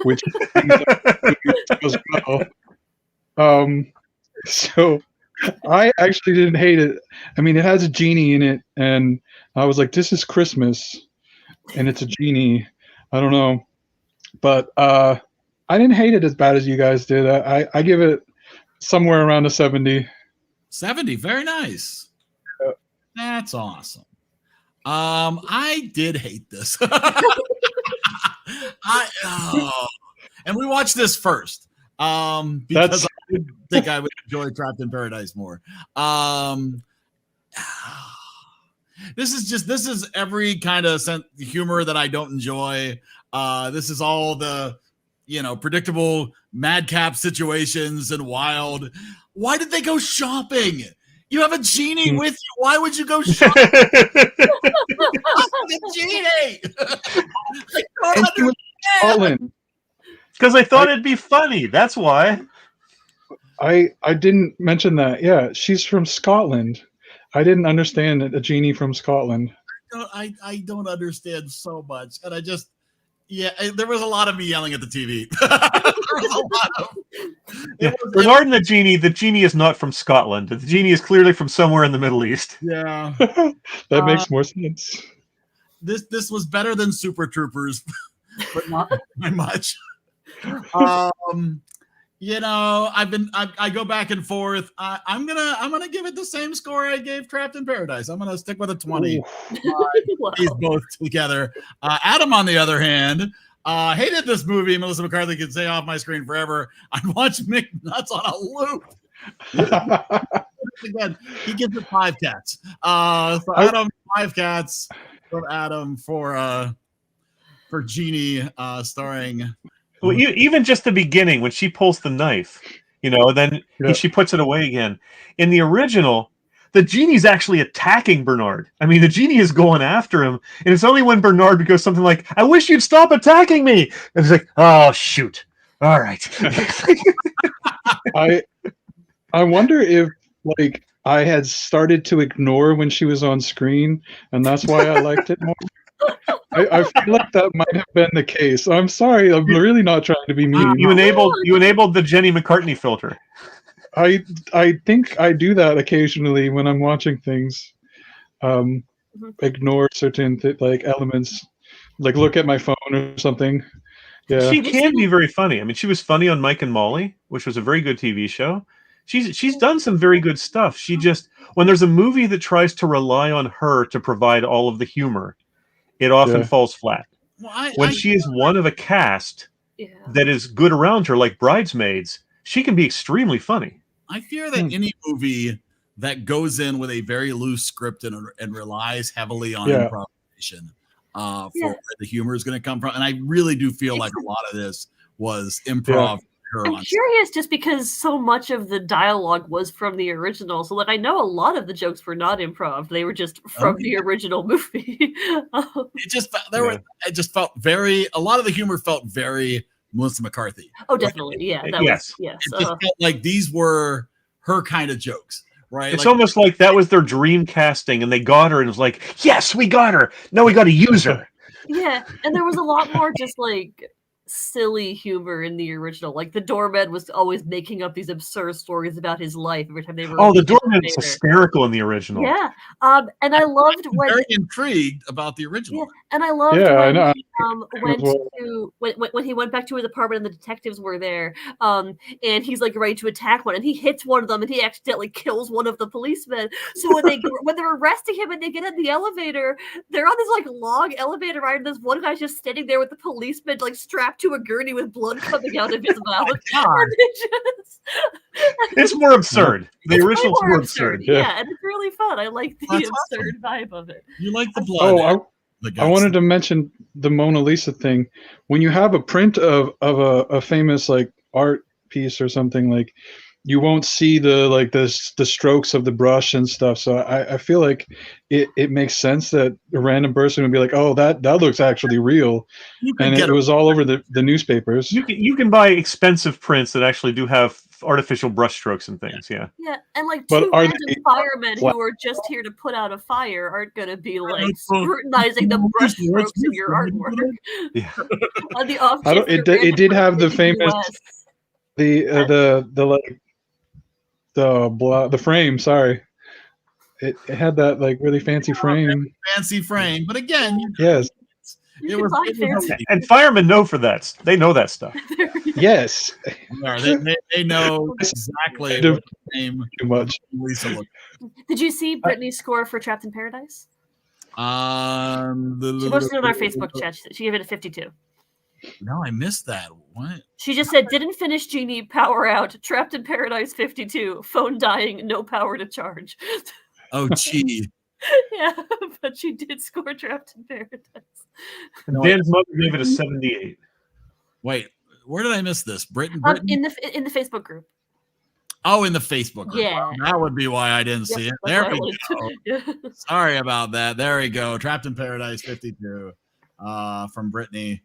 S5: which as well. So I actually didn't hate it. I mean, it has a genie in it, and I was like, "This is Christmas," and it's a genie. I don't know, but I didn't hate it as bad as you guys did. I give it somewhere around a 70.
S1: 70, very nice. That's awesome. I did hate this. And we watched this first. Because I didn't think I would enjoy Trapped in Paradise more. This is every kind of humor that I don't enjoy. This is all the, predictable madcap situations and wild. Why did they go shopping? You have a genie with you. Why would you go shopping? The genie.
S4: Because I thought it'd be funny. That's why.
S5: I didn't mention that. Yeah, she's from Scotland. I didn't understand a Genie from Scotland.
S1: I don't understand so much, and there was a lot of me yelling at the TV. There was a lot of
S4: Bernard and the Genie. The Genie is not from Scotland. The Genie is clearly from somewhere in the Middle East.
S1: Yeah,
S5: that makes more sense.
S1: This was better than Super Troopers, but not by much. I go back and forth. I'm gonna give it the same score I gave Trapped in Paradise. I'm gonna stick with a 20.
S6: Wow.
S1: These both together. Adam, on the other hand, hated this movie. Melissa McCarthy can stay off my screen forever. I watch McNuts on a loop. Again, he gives it 5 cats. So Adam, 5 cats from Adam for Genie, starring.
S4: Well, even just the beginning when she pulls the knife, then she puts it away again. In the original, the Genie's actually attacking Bernard. I mean, the Genie is going after him, and it's only when Bernard goes something like, "I wish you'd stop attacking me," and he's like, "Oh shoot, all right."
S5: I wonder if I had started to ignore when she was on screen, and that's why I liked it more. I feel like that might have been the case. I'm sorry. I'm really not trying to be mean.
S4: You enabled the Jenny McCartney filter.
S5: I think I do that occasionally when I'm watching things. Ignore certain elements, like look at my phone or something. Yeah,
S4: she can be very funny. I mean, she was funny on Mike and Molly, which was a very good TV show. She's done some very good stuff. She just, when there's a movie that tries to rely on her to provide all of the humor, it often falls flat.
S1: Well,
S4: when she is one of a cast that is good around her, like Bridesmaids, she can be extremely funny.
S1: I fear that any movie that goes in with a very loose script and relies heavily on improvisation for where the humor is going to come from, and I really do feel like a lot of this was improv.
S6: I'm curious just because so much of the dialogue was from the original. So I know a lot of the jokes were not improv. They were just from the original movie.
S1: It just felt very, a lot of the humor felt very Melissa McCarthy.
S6: Oh, definitely. Yeah.
S1: It just felt like these were her kind of jokes. Right.
S4: It's almost like that was their dream casting and they got her and it was like, yes, we got her. Now we got to use her.
S6: Yeah. And there was a lot more just silly humor in the original. Like the doorman was always making up these absurd stories about his life every time they were.
S4: Oh, the doorman was hysterical in the original.
S6: Yeah, and I loved when
S1: very intrigued about the original.
S6: Yeah, and I loved when he went back to his apartment and the detectives were there. And he's ready to attack one, and he hits one of them, and he accidentally kills one of the policemen. So when they're arresting him and they get in the elevator, they're on this long elevator ride, and this one guy's just standing there with the policeman strapped to a gurney with blood coming out of his mouth.
S4: It's more absurd. The original's more absurd.
S6: Yeah, and it's really fun. I like the absurd vibe of it.
S1: You like the blood.
S5: I wanted to mention the Mona Lisa thing. When you have a print of a famous art piece or something, you won't see the strokes of the brush and stuff. So I feel like it makes sense that a random person would be like, oh, that looks actually real. And it was all over the newspapers.
S4: You can buy expensive prints that actually do have artificial brush strokes and things. Yeah.
S6: Yeah. And two random firemen who are just here to put out a fire aren't going to be scrutinizing the brush strokes in your artwork.
S4: Yeah.
S6: On the off
S5: it did have the famous the frame. Sorry, it had that really fancy frame.
S1: Fancy frame, but again,
S5: yes,
S1: it was
S4: and firemen know for that. They know that stuff.
S5: Yes,
S1: they know exactly what the name
S5: too much.
S1: Lisa looked.
S6: Did you see Brittany's score for Trapped in Paradise? She posted it on our Facebook chat. She gave it a 52.
S1: No, I missed that. What?
S6: She just said, didn't finish Genie, power out, Trapped in Paradise 52, phone dying, no power to charge.
S1: Oh, gee.
S6: Yeah, but she did score Trapped in Paradise.
S4: Dan's mother gave it a 78.
S1: Wait, where did I miss this? Britain?
S6: In the Facebook group.
S1: Oh, in the Facebook group.
S6: Yeah.
S1: That would be why I didn't see it. There we go. Yeah. Sorry about that. There we go. Trapped in Paradise 52 from Brittany.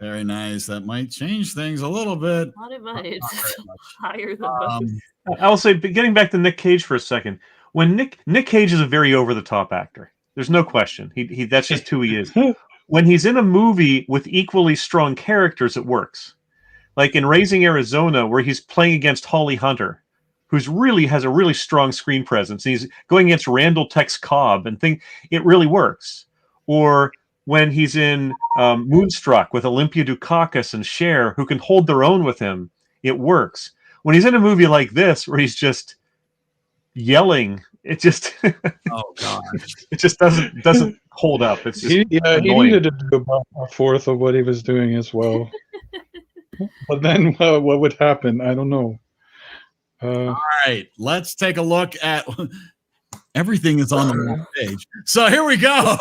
S1: Very nice. That might change things a little bit.
S6: Not it might.
S1: Not
S6: Higher than most.
S4: I will say, but getting back to Nick Cage for a second, when Nick Cage is a very over the top actor. There's no question. He that's just who he is. When he's in a movie with equally strong characters, it works. Like in Raising Arizona, where he's playing against Holly Hunter, who's really has a really strong screen presence. He's going against Randall Tex Cobb and it really works. Or when he's in Moonstruck with Olympia Dukakis and Cher, who can hold their own with him, it works. When he's in a movie like this, where he's just yelling, it just
S1: oh god,
S4: it just doesn't hold up. It's just
S5: he
S4: annoying.
S5: needed to do about a fourth of what he was doing as well. But then what would happen? I don't know.
S1: All right, let's take a look at everything is on the wrong page. So here we go.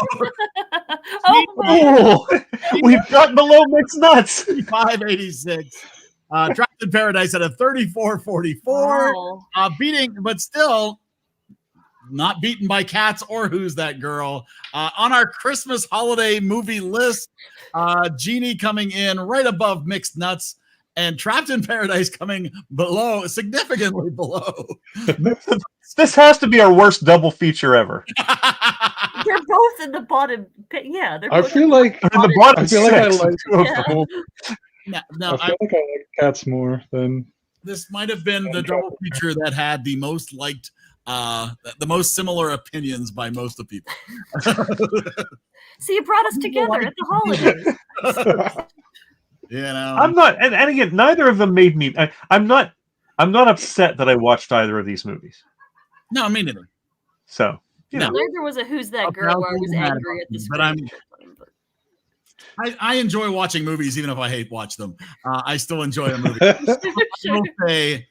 S4: We've got below mixed nuts.
S1: 586. Trapped in Paradise at a 34.44.
S6: Wow.
S1: Beating, but still not beaten by Cats or Who's That Girl. On our Christmas holiday movie list, Genie coming in right above Mixed Nuts, and Trapped in Paradise coming below, significantly below.
S4: This has to be our worst double feature ever.
S6: They're both in the bottom. Yeah, they're.
S5: I
S6: both
S5: feel like
S4: in the bottom
S5: I feel like I
S4: six.
S5: like
S1: No,
S5: I feel like I like Cats more than
S1: this might have been the double feature that had the most liked, the most similar opinions by most of people.
S6: See, you brought us together at the holidays.
S1: You know,
S4: I'm not, and again, neither of them made me. I'm not upset that I watched either of these movies.
S1: no, me neither.
S4: So you know,
S6: Neither was a Who's That Girl where I was angry at the screen.
S1: But I enjoy watching movies, even if I watch them. I still enjoy a movie. I will say,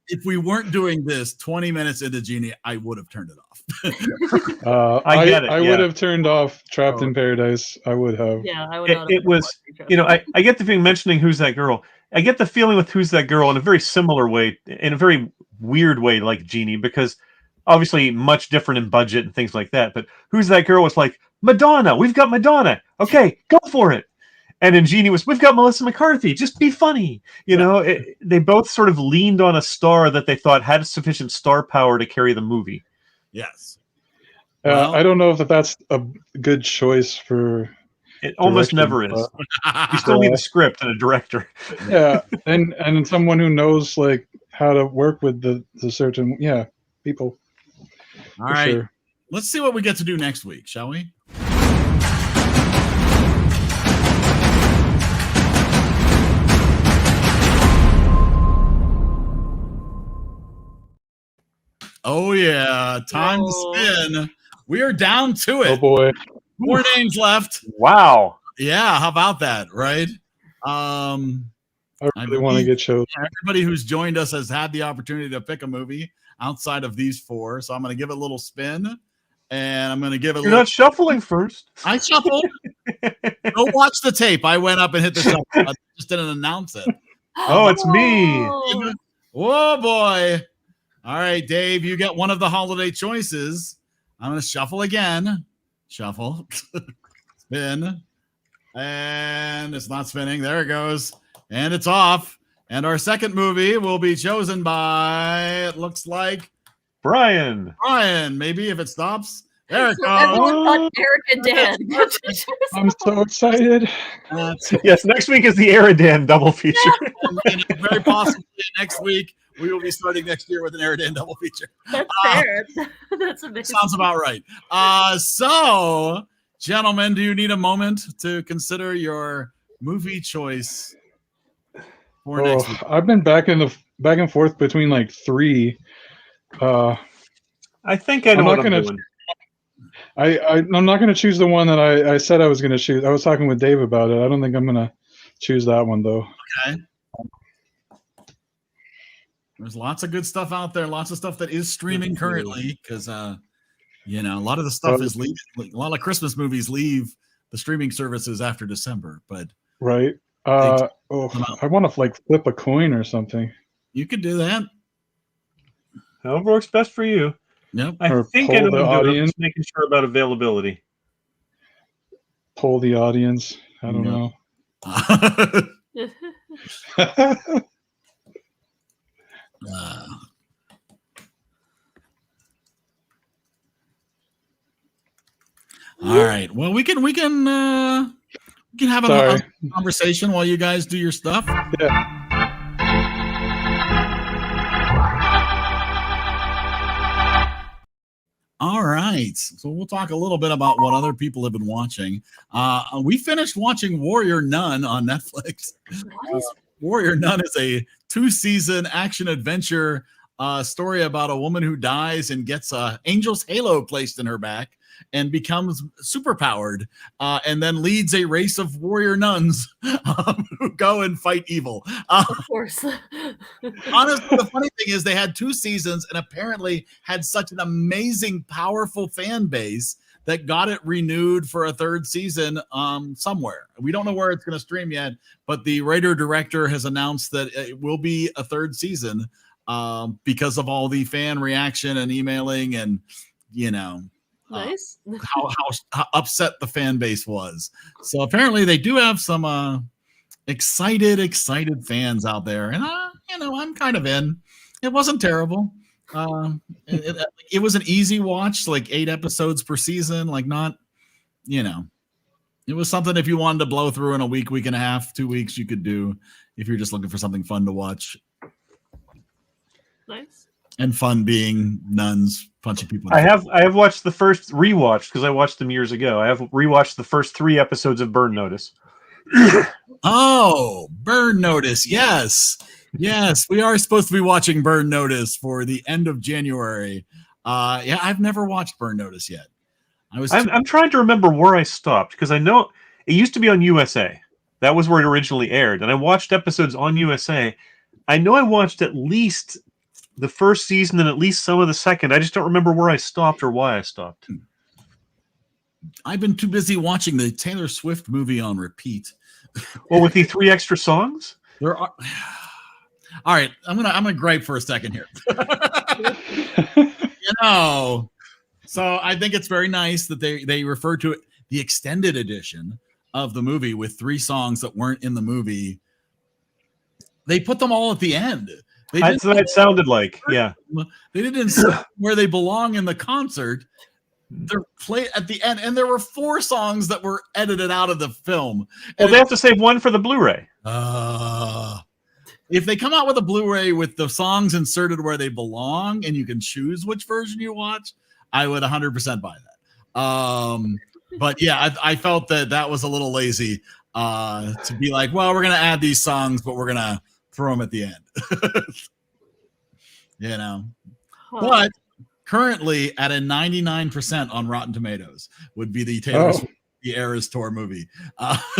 S1: if we weren't doing this 20 minutes into Genie, I would have turned it off.
S4: I get it.
S5: I would have turned off Trapped in Paradise. I would have.
S6: Yeah, I would.
S4: It was, you know, I get the feeling mentioning Who's That Girl. I get the feeling with Who's That Girl in a very similar way, in a very weird way, like Genie, because obviously much different in budget and things like that. But Who's That Girl was like, Madonna, we've got Madonna. Okay, go for it. And in Genie was, we've got Melissa McCarthy. Just be funny. You know, they both sort of leaned on a star that they thought had sufficient star power to carry the movie.
S1: Yes.
S5: Well, I don't know if that's a good choice for.
S4: It almost never is. You still need a script and a director.
S5: Yeah, and someone who knows like how to work with the certain people.
S1: All right. Sure. Let's see what we get to do next week, shall we? Oh yeah, time to spin. We are down to it.
S5: Oh boy.
S1: 4 names left.
S4: Wow.
S1: Yeah, how about that, right?
S5: I really want to get chosen.
S1: Everybody who's joined us has had the opportunity to pick a movie outside of these 4, so I'm going to give it a little spin, and I'm going to give it.
S4: You're not shuffling first.
S1: I shuffled. Go watch the tape. I went up and hit the shuffle. I just didn't announce it.
S4: Oh, it's me.
S1: Whoa, boy! All right, Dave, you get one of the holiday choices. I'm going to shuffle again. Shuffle. Spin. And it's not spinning. There it goes. And it's off. And our second movie will be chosen by, it looks like,
S4: Brian.
S1: Maybe if it stops. There it
S6: So
S1: goes.
S6: everyone thought Eric and Dan.
S5: I'm so excited.
S4: Yes, next week is the EriDan double feature.
S1: And very possibly next week, we will be starting next year with an EriDan double feature.
S6: That's fair. That's amazing.
S1: Sounds about right. So, gentlemen, do you need a moment to consider your movie choice for next week?
S5: I've been back and forth between like 3.
S4: I think I know what I'm doing.
S5: I'm not going to choose the one that I said I was going to choose. I was talking with Dave about it. I don't think I'm going to choose that one though.
S1: Okay. There's lots of good stuff out there. Lots of stuff that is streaming currently because, you know, a lot of the stuff is leaving. A lot of Christmas movies leave the streaming services after December. But
S5: right. I want to like flip a coin or something.
S1: You could do that.
S4: However works best for you.
S1: Yep.
S4: I think I know the audience. Just making sure about availability.
S5: Poll the audience. I don't know.
S1: All right. Well, we can have a conversation while you guys do your stuff.
S5: Yeah.
S1: All right. So we'll talk a little bit about what other people have been watching. We finished watching Warrior Nun on Netflix. Warrior Nun is a 2-season action adventure story about a woman who dies and gets a angel's halo placed in her back and becomes superpowered, and then leads a race of warrior nuns who go and fight evil.
S6: Of course.
S1: Honestly, the funny thing is they had 2 seasons and apparently had such an amazing, powerful fan base that got it renewed for a 3rd season somewhere. We don't know where it's going to stream yet, but the writer-director has announced that it will be a 3rd season because of all the fan reaction and emailing and,
S6: nice.
S1: How upset the fan base was. So apparently they do have some excited fans out there, and I'm kind of in. It wasn't terrible. It was an easy watch, like 8 episodes per season, like not, it was something if you wanted to blow through in a week and a half, 2 weeks, you could do if you're just looking for something fun to watch.
S6: Nice.
S1: And fun being nuns punching people.
S4: I have watched the first rewatch because I watched them years ago. I have rewatched the first 3 episodes of Burn Notice.
S1: Oh, Burn Notice. Yes. We are supposed to be watching Burn Notice for the end of January. Yeah, I've never watched Burn Notice yet.
S4: I'm trying to remember where I stopped because I know it used to be on USA. That was where it originally aired, and I watched episodes on USA. I know I watched at least the first season and at least some of the second. I just don't remember where I stopped or why I stopped.
S1: I've been too busy watching the Taylor Swift movie on repeat.
S4: Well, with the 3 extra songs?
S1: There are. All right, I'm gonna gripe for a second here. So I think it's very nice that they refer to it the extended edition of the movie with 3 songs that weren't in the movie. They put them all at the end.
S4: That's what it sounded like. Yeah,
S1: they didn't insert where they belong in the concert. They're played at the end, and there were 4 songs that were edited out of the film.
S4: Well, they have to save one for the Blu-ray.
S1: If they come out with a Blu-ray with the songs inserted where they belong, and you can choose which version you watch, I would 100% buy that. But yeah, I felt that was a little lazy to be like, well, we're gonna add these songs, but we're gonna throw them at the end. But currently at a 99% on Rotten Tomatoes would be the Taylor Swift The Eras Tour movie.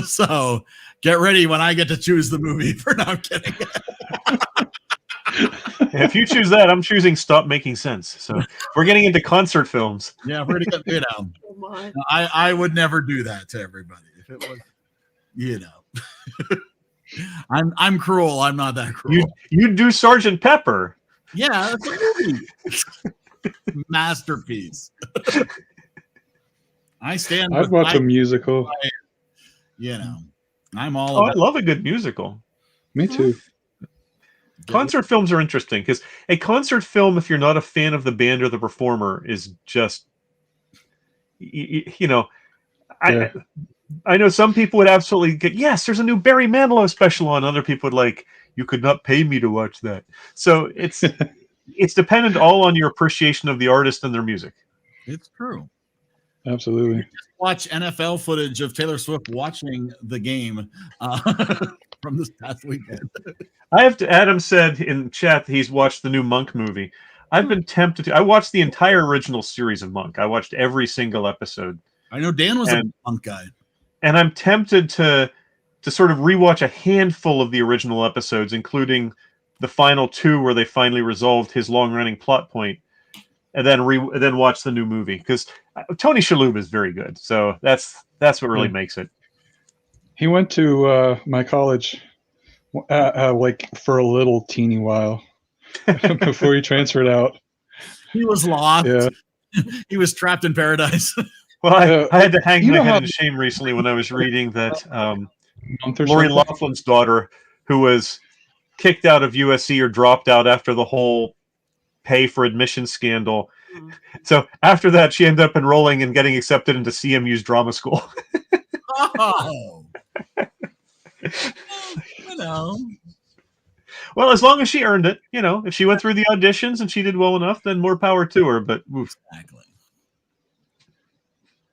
S1: So get ready when I get to choose the movie. No, I'm kidding.
S4: If you choose that, I'm choosing Stop Making Sense. So we're getting into concert films.
S1: Yeah, we're gonna get, I would never do that to everybody. If it was, I'm cruel. I'm not that cruel.
S4: You do Sgt. Pepper.
S1: Yeah, that's a movie. Masterpiece.
S5: I'd watch a musical.
S1: I'm all about
S4: I love a good musical.
S5: Me too.
S4: Concert films are interesting because a concert film, if you're not a fan of the band or the performer, is just, I know some people would absolutely get, yes, there's a new Barry Manilow special on. Other people would you could not pay me to watch that. So it's dependent all on your appreciation of the artist and their music.
S1: It's true.
S5: Absolutely.
S1: Just watch NFL footage of Taylor Swift watching the game from this past weekend.
S4: Adam said in chat that he's watched the new Monk movie. I've been tempted to. I watched the entire original series of Monk. I watched every single episode.
S1: I know Dan was a Monk guy.
S4: And I'm tempted to sort of rewatch a handful of the original episodes, including the final 2 where they finally resolved his long-running plot point, and then watch the new movie because Tony Shalhoub is very good. So that's what really makes it.
S5: He went to my college for a little teeny while before he transferred out.
S1: He was lost.
S5: Yeah.
S1: He was trapped in paradise.
S4: Well, I had to hang my head in shame recently when I was reading that
S5: month or
S4: Lori
S5: something.
S4: Loughlin's daughter, who was kicked out of USC or dropped out after the whole pay for admission scandal. So after that, she ended up enrolling and getting accepted into CMU's drama school.
S1: Oh. You know.
S4: Well, as long as she earned it, you know, if she went through the auditions and she did well enough, then more power to her. But oof.
S1: Exactly.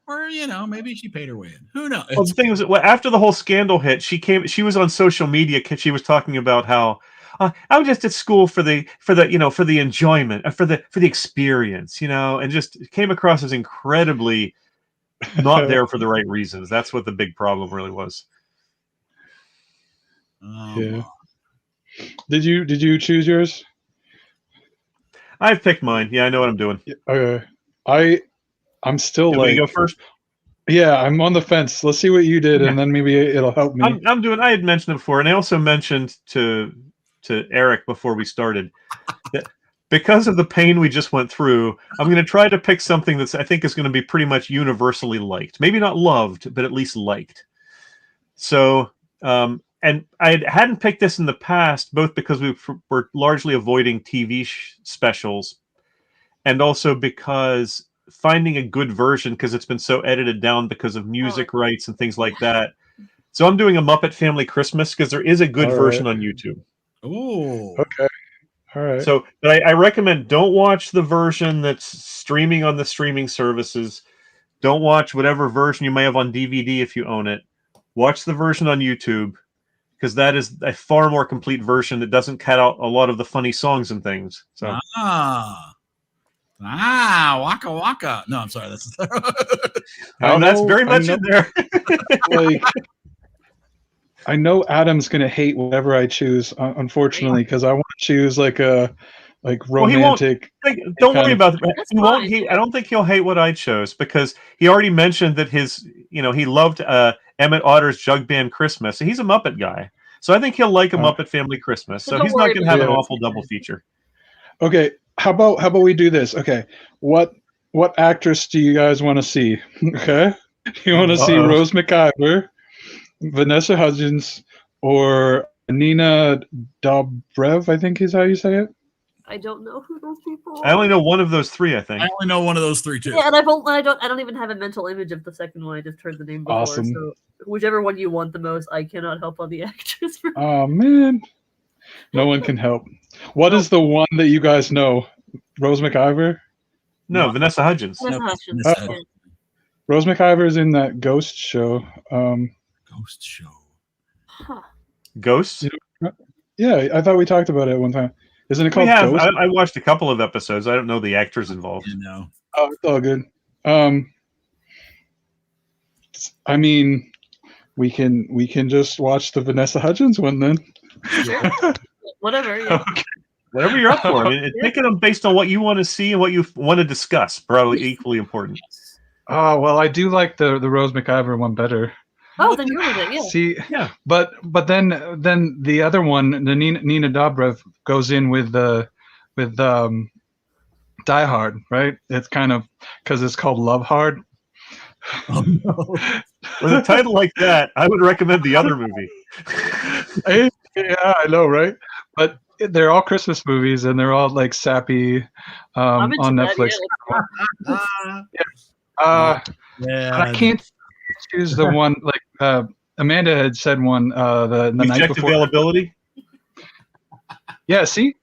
S1: Or, you know, maybe she paid her way in. Who knows?
S4: Well, the thing was, after the whole scandal hit, she was on social media. She was talking about how I was just at school for the enjoyment, for the experience, you know, and just came across as incredibly not there for the right reasons. That's what the big problem really was.
S5: Yeah. Did you choose yours?
S4: I've picked mine. Yeah, I know what I'm doing.
S5: Okay. I'm still
S4: You
S5: like.
S4: go first.
S5: Yeah, I'm on the fence. Let's see what you did, and then maybe it'll help me.
S4: I'm doing. I had mentioned it before, and I also mentioned to Eric before we started that because of the pain we just went through, I'm going to try to pick something that's I think is going to be pretty much universally liked. Maybe not loved, but at least liked. So, and I hadn't picked this in the past, both because we were largely avoiding TV specials, and also because finding a good version, because it's been so edited down because of music rights and things like that. So I'm doing a Muppet Family Christmas because there is a good version on YouTube.
S1: Oh,
S5: okay. All right.
S4: So, but I recommend don't watch the version that's streaming on the streaming services. Don't watch whatever version you may have on DVD if you own it. Watch the version on YouTube because that is a far more complete version that doesn't cut out a lot of the funny songs and things. So,
S1: waka waka. No, I'm sorry.
S4: That's very much in there.
S5: Like, I know Adam's gonna hate whatever I choose, unfortunately, because I want to choose like a romantic.
S4: Don't worry about it. He won't. I don't think he'll hate what I chose because he already mentioned that he loved Emmett Otter's Jug Band Christmas. So he's a Muppet guy. So I think he'll like a Muppet Family Christmas. So he's not going to have an awful double feature.
S5: Okay, how about we do this? Okay, what actress do you guys want to see? Okay, you want to see Rose McIver, Vanessa Hudgens, or Nina Dobrev? I think is how you say it.
S6: I don't know who those people are.
S4: I only know one of those three, I think.
S1: I only know one of those three too.
S6: Yeah, and I don't even have a mental image of the second one. I just heard the name before.
S5: Awesome.
S6: So whichever one you want the most, I cannot help on the actress.
S5: Oh man, no one can help. What is the one that you guys know? Rose McIver?
S4: No, Vanessa Hudgens.
S5: Rose McIver is in that Ghost show.
S1: Ghost show.
S6: Huh.
S4: Ghosts?
S5: Yeah, I thought we talked about it one time. Isn't it called Ghost?
S4: I watched a couple of episodes. I don't know the actors involved.
S1: No.
S5: Oh, it's all good. I mean, we can just watch the Vanessa Hudgens one then.
S6: Sure. Whatever. Yeah.
S5: Okay.
S4: Whatever you're up for. I mean, pick them based on what you want to see and what you want to discuss. Probably equally important.
S5: Oh well, I do like the Rose McIver one better.
S6: Oh, then you're with it. Yeah.
S5: See, yeah, but then the other one, the Nina Dobrev, goes in with Die Hard, right? It's kind of because it's called Love Hard.
S1: Oh no!
S4: With a title like that, I would recommend the other movie.
S5: Yeah, I know, right? But they're all Christmas movies, and they're all like sappy on Netflix.
S1: Yeah.
S5: I can't choose the one like Amanda had said one the night before.
S4: Availability.
S5: Yeah, see,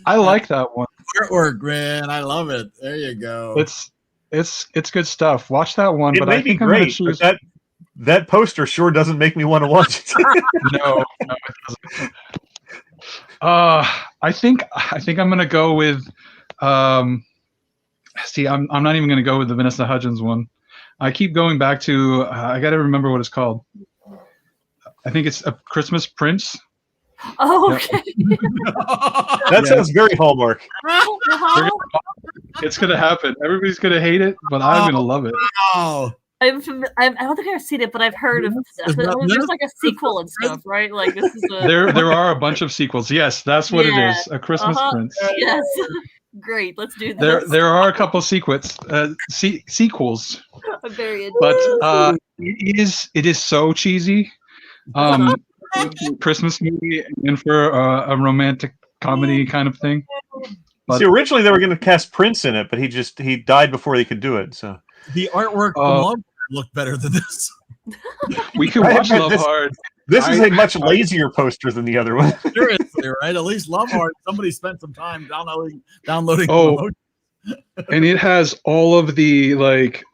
S5: I like that one.
S1: Artwork, man, I love it. There you go.
S5: It's good stuff. Watch that one.
S4: It may be great, but that poster sure doesn't make me want to watch it.
S5: No, it doesn't. I think I'm gonna go with. See, I'm not even gonna go with the Vanessa Hudgens one. I keep going back to. I gotta remember what it's called. I think it's A Christmas Prince.
S6: Oh, okay.
S4: That sounds very Hallmark.
S5: It's gonna happen. Everybody's gonna hate it, but I'm gonna love it.
S1: Oh.
S6: I don't think I've seen it, but I've heard of stuff. There's like a sequel and stuff, right? Like this is a...
S5: There are a bunch of sequels. Yes, that's what it is. A Christmas Prince.
S6: Yes. Great. Let's do this.
S5: There are a couple sequels. I'm very interested. But it is so cheesy. Christmas movie and for a romantic comedy kind of thing.
S4: But, see, originally they were going to cast Prince in it, but he died before he could do it. So
S1: the artwork from Love looked better than this.
S5: We could watch Love Hard.
S4: This is a much lazier poster than the other one.
S1: Seriously, right? At least Love Hard, somebody spent some time downloading.
S5: And it has all of the like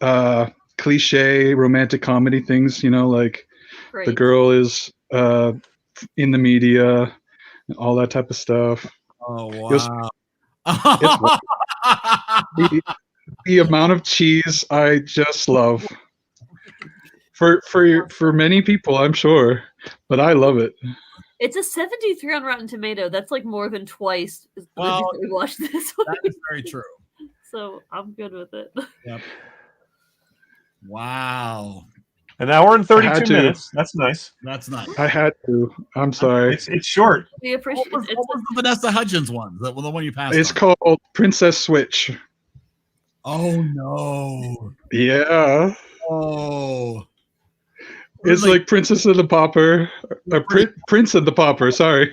S5: cliche romantic comedy things, like the girl is in the media, all that type of stuff.
S1: Oh wow!
S5: The amount of cheese I just love. For many people, I'm sure, but I love it.
S6: It's a 73 on Rotten Tomato. That's like more than twice. Well, we watched this one.
S1: That is very true.
S6: So I'm good with it.
S1: Yep. Wow.
S4: An hour and 32 minutes. That's nice.
S1: That's nice.
S5: I had to. I'm sorry.
S4: It's short.
S6: We appreciate
S1: what was the Vanessa Hudgens one? The one you passed.
S5: It's called Princess Switch.
S1: Oh no.
S5: Yeah.
S1: Oh.
S5: It's like Princess and the Pauper, Prince and the Pauper. Sorry.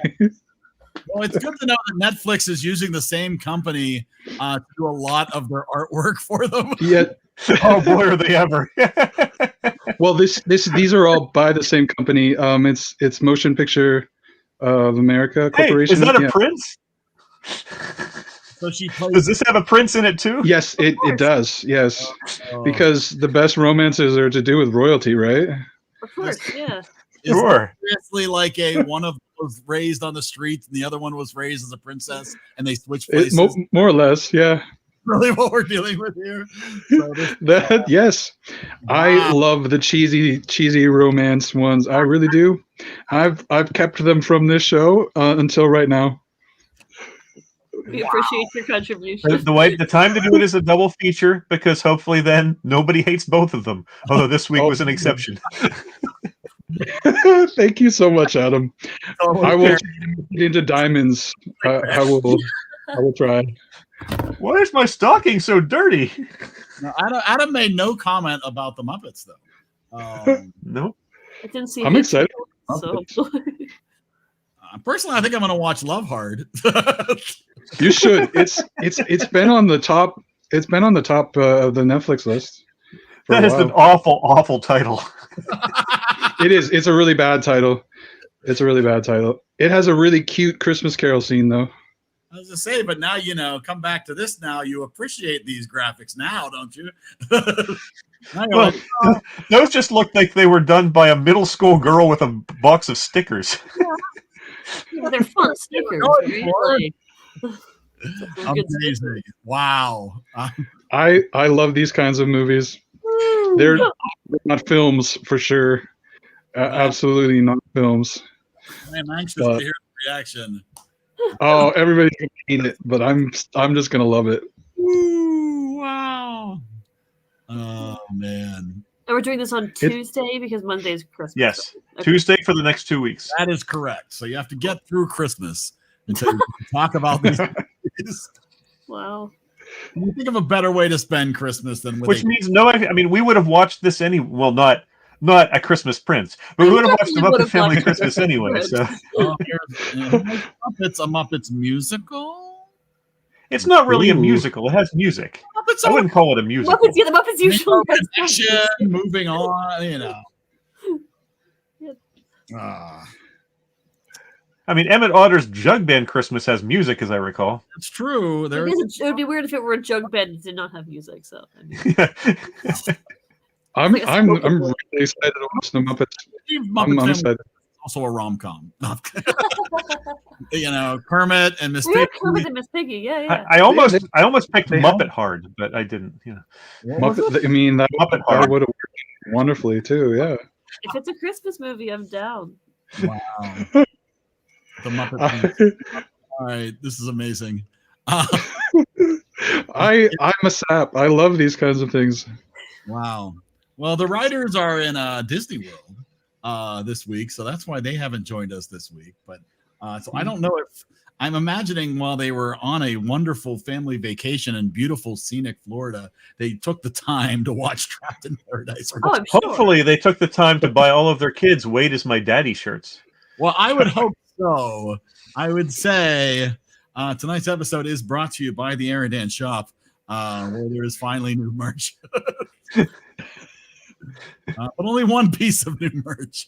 S1: Well, it's good to know that Netflix is using the same company to do a lot of their artwork for them.
S5: Yeah.
S4: Oh boy, are they ever!
S5: Well, these are all by the same company. It's Motion Picture of America Corporation.
S4: Hey, is that a Prince?
S1: So she plays.
S4: Does this have a Prince in it too?
S5: Yes, it does. Yes, because the best romances are to do with royalty, right?
S6: Of course, yeah.
S4: Sure.
S1: Seriously, like one of them was raised on the street and the other one was raised as a princess, and they switched places.
S5: More or less, yeah.
S1: Really, what we're dealing with here?
S5: So yes, wow. I love the cheesy romance ones. I really do. I've kept them from this show until right now.
S6: We appreciate your contribution.
S4: The time to do it is a double feature because hopefully then nobody hates both of them. Although this week was an exception.
S5: Thank you so much, Adam. I will get into diamonds. I will try.
S4: Why is my stocking so dirty?
S1: No, Adam made no comment about the Muppets, though.
S4: No.
S6: I didn't see.
S5: I'm excited.
S6: So.
S1: Personally, I think I'm going to watch Love Hard.
S5: You should. It's been on the top. It's been on the top of the Netflix list.
S4: That is an awful title.
S5: It is. It's a really bad title. It has a really cute Christmas Carol scene, though.
S1: I was to say, but now come back to this. Now you appreciate these graphics, now, don't you?
S4: Well, those just looked like they were done by a middle school girl with a box of stickers.
S6: Yeah, they're fun stickers. Right?
S1: Amazing! Wow.
S5: I love these kinds of movies. They're not films for sure. Absolutely not films.
S1: I'm anxious to hear the reaction.
S5: Oh, everybody's gonna hate it, but I'm just gonna love it.
S1: Ooh, wow. Oh man.
S6: And we're doing this on Tuesday because Monday is Christmas.
S4: Yes, okay. Tuesday for the next 2 weeks.
S1: That is correct. So you have to get through Christmas until you can talk about these movies.
S6: Wow.
S1: Can you think of a better way to spend Christmas than with?
S4: Which means we would have watched this not A Christmas Prince, but we would have watched the Muppet Family Christmas anyway. So
S1: Muppets, a Muppets musical.
S4: It's not really a musical. It has music. I wouldn't call it a musical.
S6: The Muppets usually
S1: moving on,
S4: I mean, Emmett Otter's Jug Band Christmas has music, as I recall.
S1: That's true.
S6: It would be weird if it were a jug band and did not have music. So
S5: I'm really excited to watch the Muppets. I'm excited.
S1: Also a rom-com. Kermit and Miss Piggy.
S6: Kermit and Miss Piggy, yeah.
S4: I almost picked Muppet Hard, but I didn't.
S5: Muppet. I mean, that Muppet Hard would have worked wonderfully too. Yeah.
S6: If it's a Christmas movie, I'm down.
S1: Wow. The Muppet. All right, this is amazing.
S5: I'm a sap. I love these kinds of things.
S1: Wow. Well, the writers are in Disney World this week, so that's why they haven't joined us this week. But so I don't know I'm imagining while they were on a wonderful family vacation in beautiful scenic Florida, they took the time to watch Trapped in Paradise.
S6: I'm sure.
S4: Hopefully, they took the time to buy all of their kids "Wade is my daddy" shirts.
S1: Well, I would hope so. I would say tonight's episode is brought to you by the EriDan shop, where there is finally new merch. But only one piece of new merch.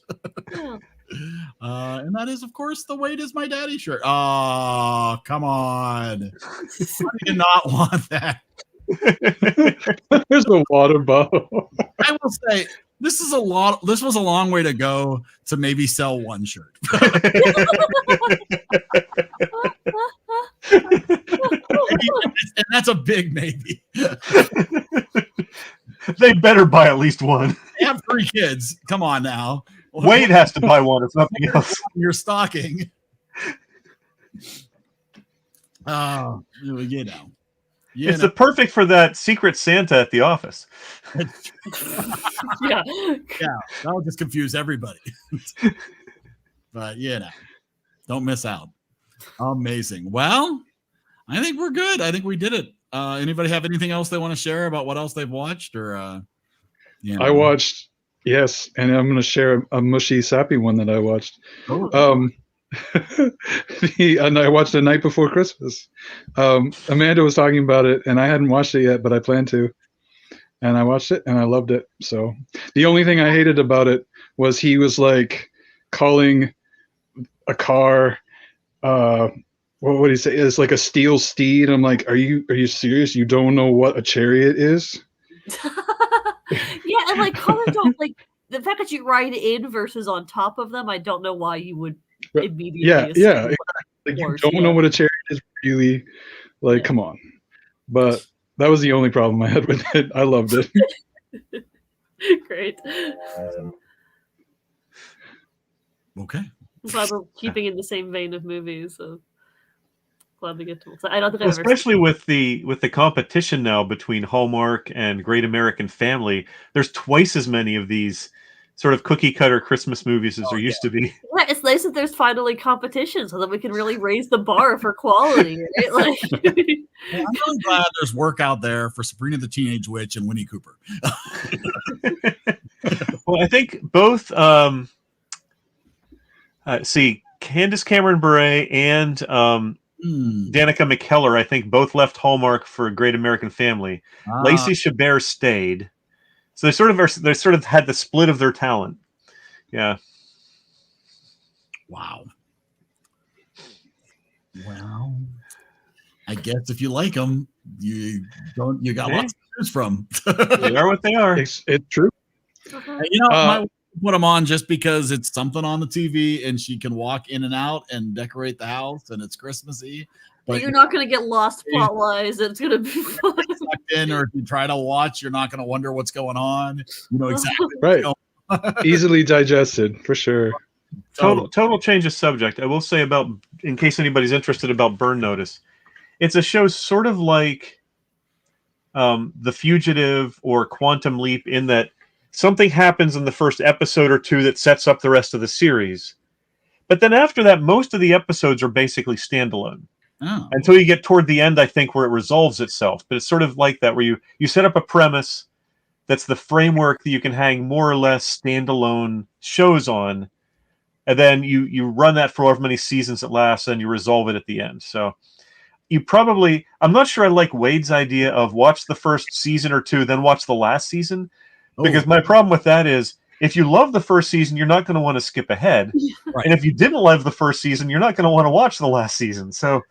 S1: And that is, of course, the Wade is my daddy shirt. Oh, come on. How do you not want that?
S5: There's a water bottle.
S1: I will say this was a long way to go to maybe sell one shirt. And that's a big maybe.
S4: They better buy at least one.
S1: They have 3 kids. Come on now.
S4: Wade has to buy one if nothing else.
S1: Your stocking. Oh, you know.
S4: It's the perfect for that Secret Santa at the office.
S6: Yeah,
S1: that'll just confuse everybody. But don't miss out. Amazing. Well, I think we're good. I think we did it. Anybody have anything else they want to share about what else they've watched? Or
S5: I watched, yes, and I'm going to share a mushy, sappy one that I watched.
S1: Oh.
S5: And I watched The Night Before Christmas. Amanda was talking about it, and I hadn't watched it yet, but I plan to. And I watched it, and I loved it. So the only thing I hated about it was he was like calling a car. What would he say? It's like a steel steed. I'm like, are you serious? You don't know what a chariot is?
S6: Yeah, and like cars don't like the fact that you ride in versus on top of them. I don't know why you would immediately.
S5: Yeah, exactly. Like, you don't know what a chariot is, really. Like, come on. But that was the only problem I had with it. I loved it.
S6: Great.
S1: Okay.
S6: I'm glad we're keeping in the same vein of movies. So glad to get to it. I don't think
S4: especially with the competition now between Hallmark and Great American Family, there's twice as many of these sort of cookie cutter Christmas movies as there used to be.
S6: Yeah, it's nice that there's finally competition so that we can really raise the bar for quality, right? Like,
S1: I'm really glad there's work out there for Sabrina the Teenage Witch and Winnie Cooper.
S4: Well, I think both Candace Cameron Bure and Danica McKellar, I think, both left Hallmark for Great American Family. Lacey Chabert stayed. So they sort of had the split of their talent. Yeah.
S1: Wow. Well, I guess if you like them, you got lots to choose from.
S4: They are what they are.
S5: It's true.
S1: I might put them on just because it's something on the TV and she can walk in and out and decorate the house and it's Christmassy.
S6: But you're not going to get lost plot-wise. It's going to be fun.
S1: Or if you try to watch, you're not going to wonder what's going on. You know exactly.
S5: Right. Easily digested, for sure.
S4: Total change of subject. I will say about, in case anybody's interested, about Burn Notice. It's a show sort of like The Fugitive or Quantum Leap in that something happens in the first episode or two that sets up the rest of the series. But then after that, most of the episodes are basically standalone.
S1: Oh.
S4: Until you get toward the end, I think, where it resolves itself. But it's sort of like that, where you set up a premise that's the framework that you can hang more or less standalone shows on, and then you run that for however many seasons it lasts, and you resolve it at the end. So I'm not sure I like Wade's idea of watch the first season or two, then watch the last season, because my problem with that is, if you love the first season, you're not going to want to skip ahead. Right. And if you didn't love the first season, you're not going to want to watch the last season. So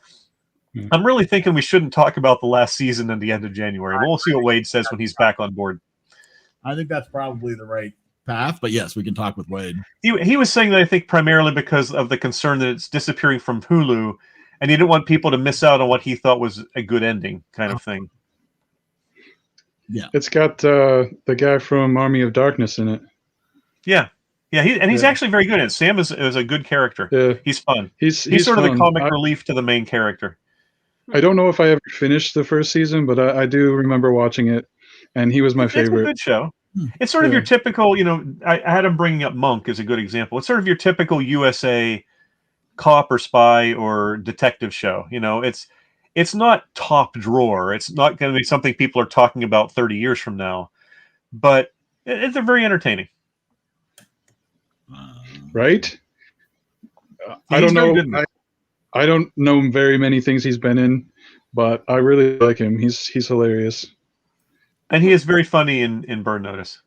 S4: I'm really thinking we shouldn't talk about the last season at the end of January. We'll see what Wade says when he's back on board.
S1: I think that's probably the right path, but yes, we can talk with Wade.
S4: He was saying that, I think, primarily because of the concern that it's disappearing from Hulu, and he didn't want people to miss out on what he thought was a good ending kind of thing.
S1: Yeah.
S5: It's got the guy from Army of Darkness in it.
S4: Yeah. Yeah, he's actually very good at it. Sam is a good character.
S5: Yeah.
S4: He's fun.
S5: He's
S4: sort
S5: fun.
S4: of the comic relief to the main character.
S5: I don't know if I ever finished the first season, but I do remember watching it, and he was my favorite.
S4: It's a good show. It's sort of your typical, I had him bringing up Monk as a good example. It's sort of your typical USA cop or spy or detective show. You know, it's not top drawer. It's not going to be something people are talking about 30 years from now, but they're very entertaining.
S5: Right? I don't know. I don't know very many things he's been in, but I really like him. He's hilarious.
S4: And he is very funny in Burn Notice.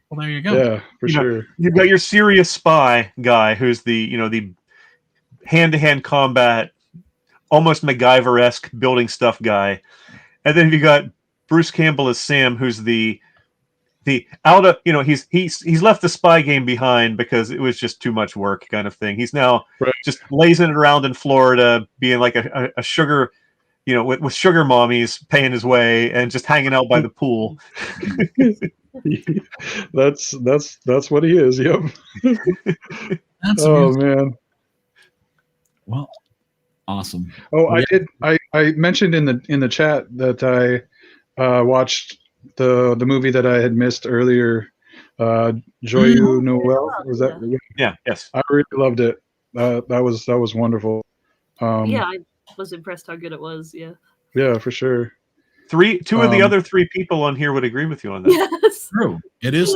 S1: Well, there you go.
S5: Yeah, for sure.
S4: You've got your serious spy guy who's the hand-to-hand combat, almost MacGyver-esque building stuff guy. And then you got Bruce Campbell as Sam, who's the out of, he's left the spy game behind because it was just too much work kind of thing. He's now just lazing around in Florida, being like a sugar, with sugar mommies paying his way and just hanging out by the pool.
S5: That's what he is. Yep. Oh man.
S1: Well, awesome.
S5: Oh, I mentioned in the chat that I watched the movie that I had missed earlier, Joyeux Noel. Was that?
S4: Yeah. Yes.
S5: I really loved it. That was wonderful.
S6: Yeah, I was impressed how good it was. Yeah.
S5: Yeah, for sure.
S4: Two of the other three people on here would agree with you on that.
S6: Yes.
S1: True. It is,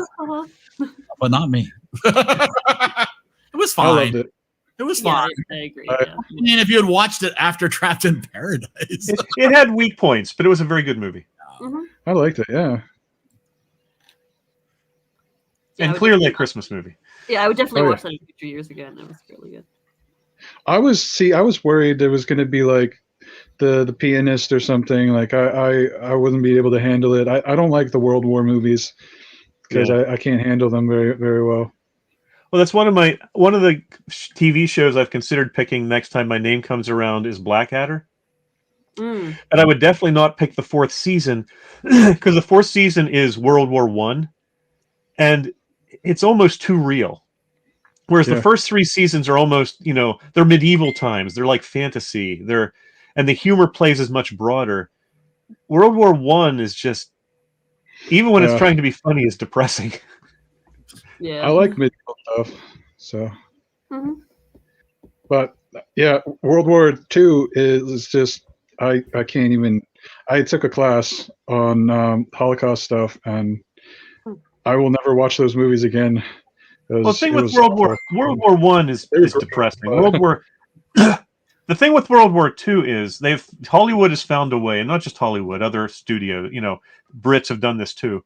S1: but not me. It was fine.
S5: I loved it.
S1: It was fine.
S6: I agree.
S1: I mean, if you had watched it after Trapped in Paradise,
S4: it had weak points, but it was a very good movie.
S5: I liked it. Yeah.
S4: And clearly a Christmas movie.
S6: Yeah, I would definitely watch that in future years again. That was really good.
S5: I was worried there was going to be like the Pianist or something. Like I wouldn't be able to handle it. I don't like the World War movies because I can't handle them very, very well.
S4: Well, that's one of the TV shows I've considered picking next time my name comes around is Blackadder. And I would definitely not pick the fourth season because the fourth season is World War I, and it's almost too real. Whereas the first three seasons are almost, they're medieval times. They're like fantasy. And the humor plays is much broader. World War I is just, even when it's trying to be funny, is depressing.
S6: Yeah,
S5: I like medieval stuff. So, but yeah, World War II is just I can't even. I took a class on Holocaust stuff, and I will never watch those movies again.
S4: Well, the thing with World War I is depressing. The thing with World War II is Hollywood has found a way, and not just Hollywood, other studio, Brits have done this too,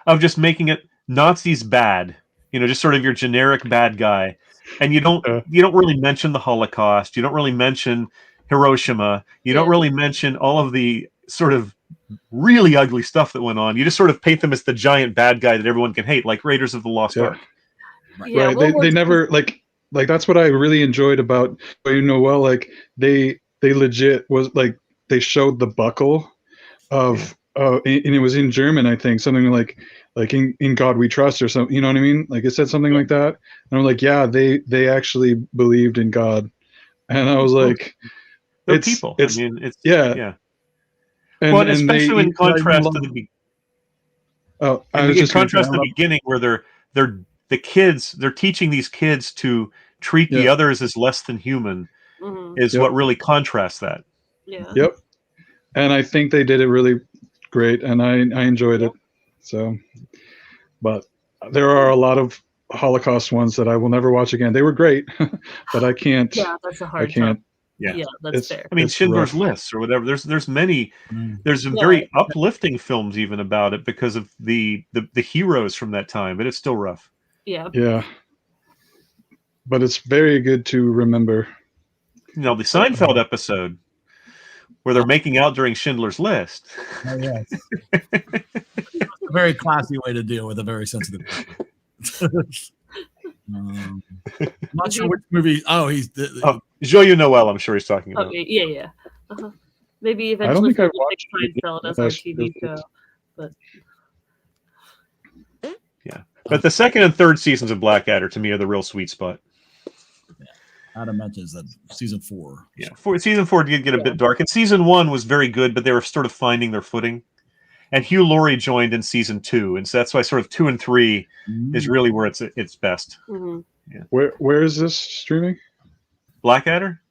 S4: of just making it Nazis bad, just sort of your generic bad guy, and you don't really mention the Holocaust, you don't really mention Hiroshima, you don't really mention all of the sort of really ugly stuff that went on. You just sort of paint them as the giant bad guy that everyone can hate, like Raiders of the Lost Ark.
S5: Right. They never like that's what I really enjoyed about Noel. Like they legit was like they showed the buckle of and it was in German, I think, something like in God we trust or something. You know what I mean? Like it said something like that, and I'm like, yeah, they actually believed in God, and I was like,
S4: they're people. It's
S5: yeah.
S4: And especially in contrast to the beginning where they're the kids, they're teaching these kids to treat the others as less than human is what really contrasts that.
S6: Yeah.
S5: Yep. And I think they did it really great, and I enjoyed it. So, but there are a lot of Holocaust ones that I will never watch again. They were great, but I can't.
S6: Yeah, that's a hard.
S5: I can't.
S6: Yeah, that's fair.
S4: I mean, Schindler's List or whatever. There's many. There's some very uplifting films even about it because of the heroes from that time, but it's still rough.
S6: Yeah.
S5: Yeah. But it's very good to remember.
S4: The Seinfeld episode where they're making out during Schindler's List.
S1: Oh, yes. A very classy way to deal with a very sensitive topic. I'm not sure which movie. Oh,
S4: Joyeux Noel, I'm sure he's talking about.
S6: Okay, yeah. Maybe eventually
S5: I don't think I watched
S6: Seinfeld as our TV show, but
S4: yeah. But the second and third seasons of Blackadder to me are the real sweet spot.
S1: Yeah. Adam mentions that season 4.
S4: Yeah, season 4 did get a bit dark, and season 1 was very good, but they were sort of finding their footing. And Hugh Laurie joined in season 2, and so that's why sort of 2 and 3 is really where it's best.
S6: Mm-hmm.
S4: Yeah.
S5: Where is this streaming?
S4: Blackadder?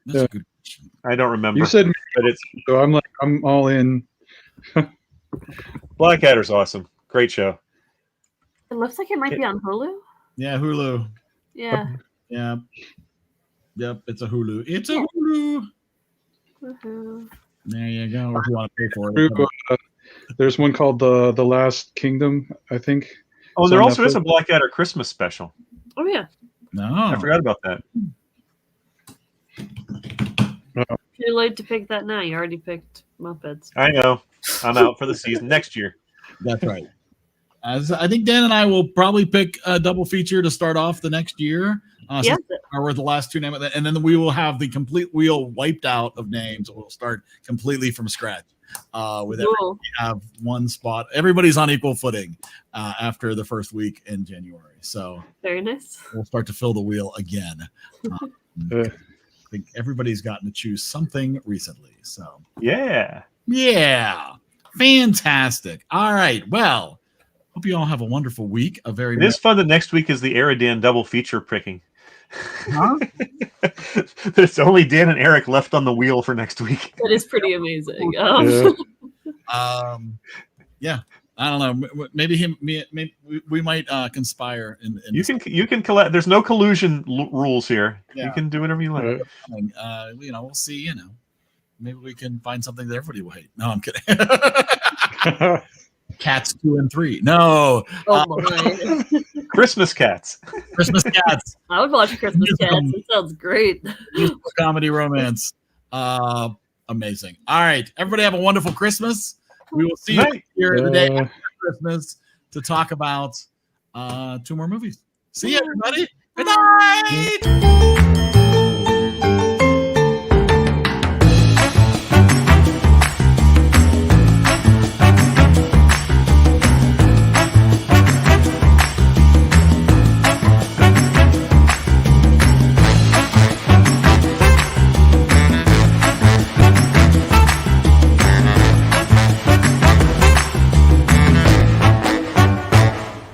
S1: That's a good question.
S4: I don't remember.
S5: You said,
S4: but it's
S5: so I'm all in.
S4: Blackadder's awesome. Great show.
S6: It looks like it might be on Hulu.
S1: Yeah, Hulu.
S6: Yeah.
S1: Yeah. Yep, it's a Hulu. It's a Hulu.
S6: Woohoo.
S1: There you go. If you want to pay for it.
S5: There's one called the Last Kingdom, I think.
S4: Oh,
S5: It's
S4: there
S5: on
S4: also is a
S5: Netflix.
S4: Blackadder Christmas special.
S6: Oh yeah.
S1: No.
S4: I forgot about that.
S6: Too late to pick that now. You already picked Muppets.
S4: I know. I'm out for the season next year.
S1: That's right. As I think Dan and I will probably pick a double feature to start off the next year.
S6: Yeah.
S1: Or the last two names, and then we will have the complete wheel wiped out of names. We'll start completely from scratch. With
S6: Cool.
S1: we have one spot. Everybody's on equal footing after the first week in January. So
S6: Very nice.
S1: we'll start to fill the wheel again. I think everybody's gotten to choose something recently. So
S4: Yeah.
S1: Fantastic. All right. Well, hope you all have a wonderful week. A very
S4: It is fun that next week is the EriDan double feature picking.
S1: Huh?
S4: There's only Dan and Eric left on the wheel for next week.
S6: That is pretty amazing.
S1: Yeah. I don't know. Maybe we might conspire.
S4: You can collect. There's no collusion rules here.
S1: Yeah.
S4: You can do whatever you like.
S1: We'll see. Maybe we can find something that everybody will hate. No, I'm kidding. Cats 2 and 3. No.
S6: Oh my.
S4: Christmas Cats.
S1: Christmas Cats.
S6: I would watch Christmas Cats. It sounds great.
S1: Comedy romance. Amazing. All right. Everybody have a wonderful Christmas. We will see you here the day after Christmas to talk about 2 more movies. See you, everybody. Good night.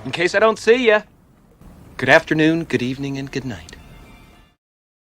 S8: In case I don't see ya, good afternoon, good evening, and good night.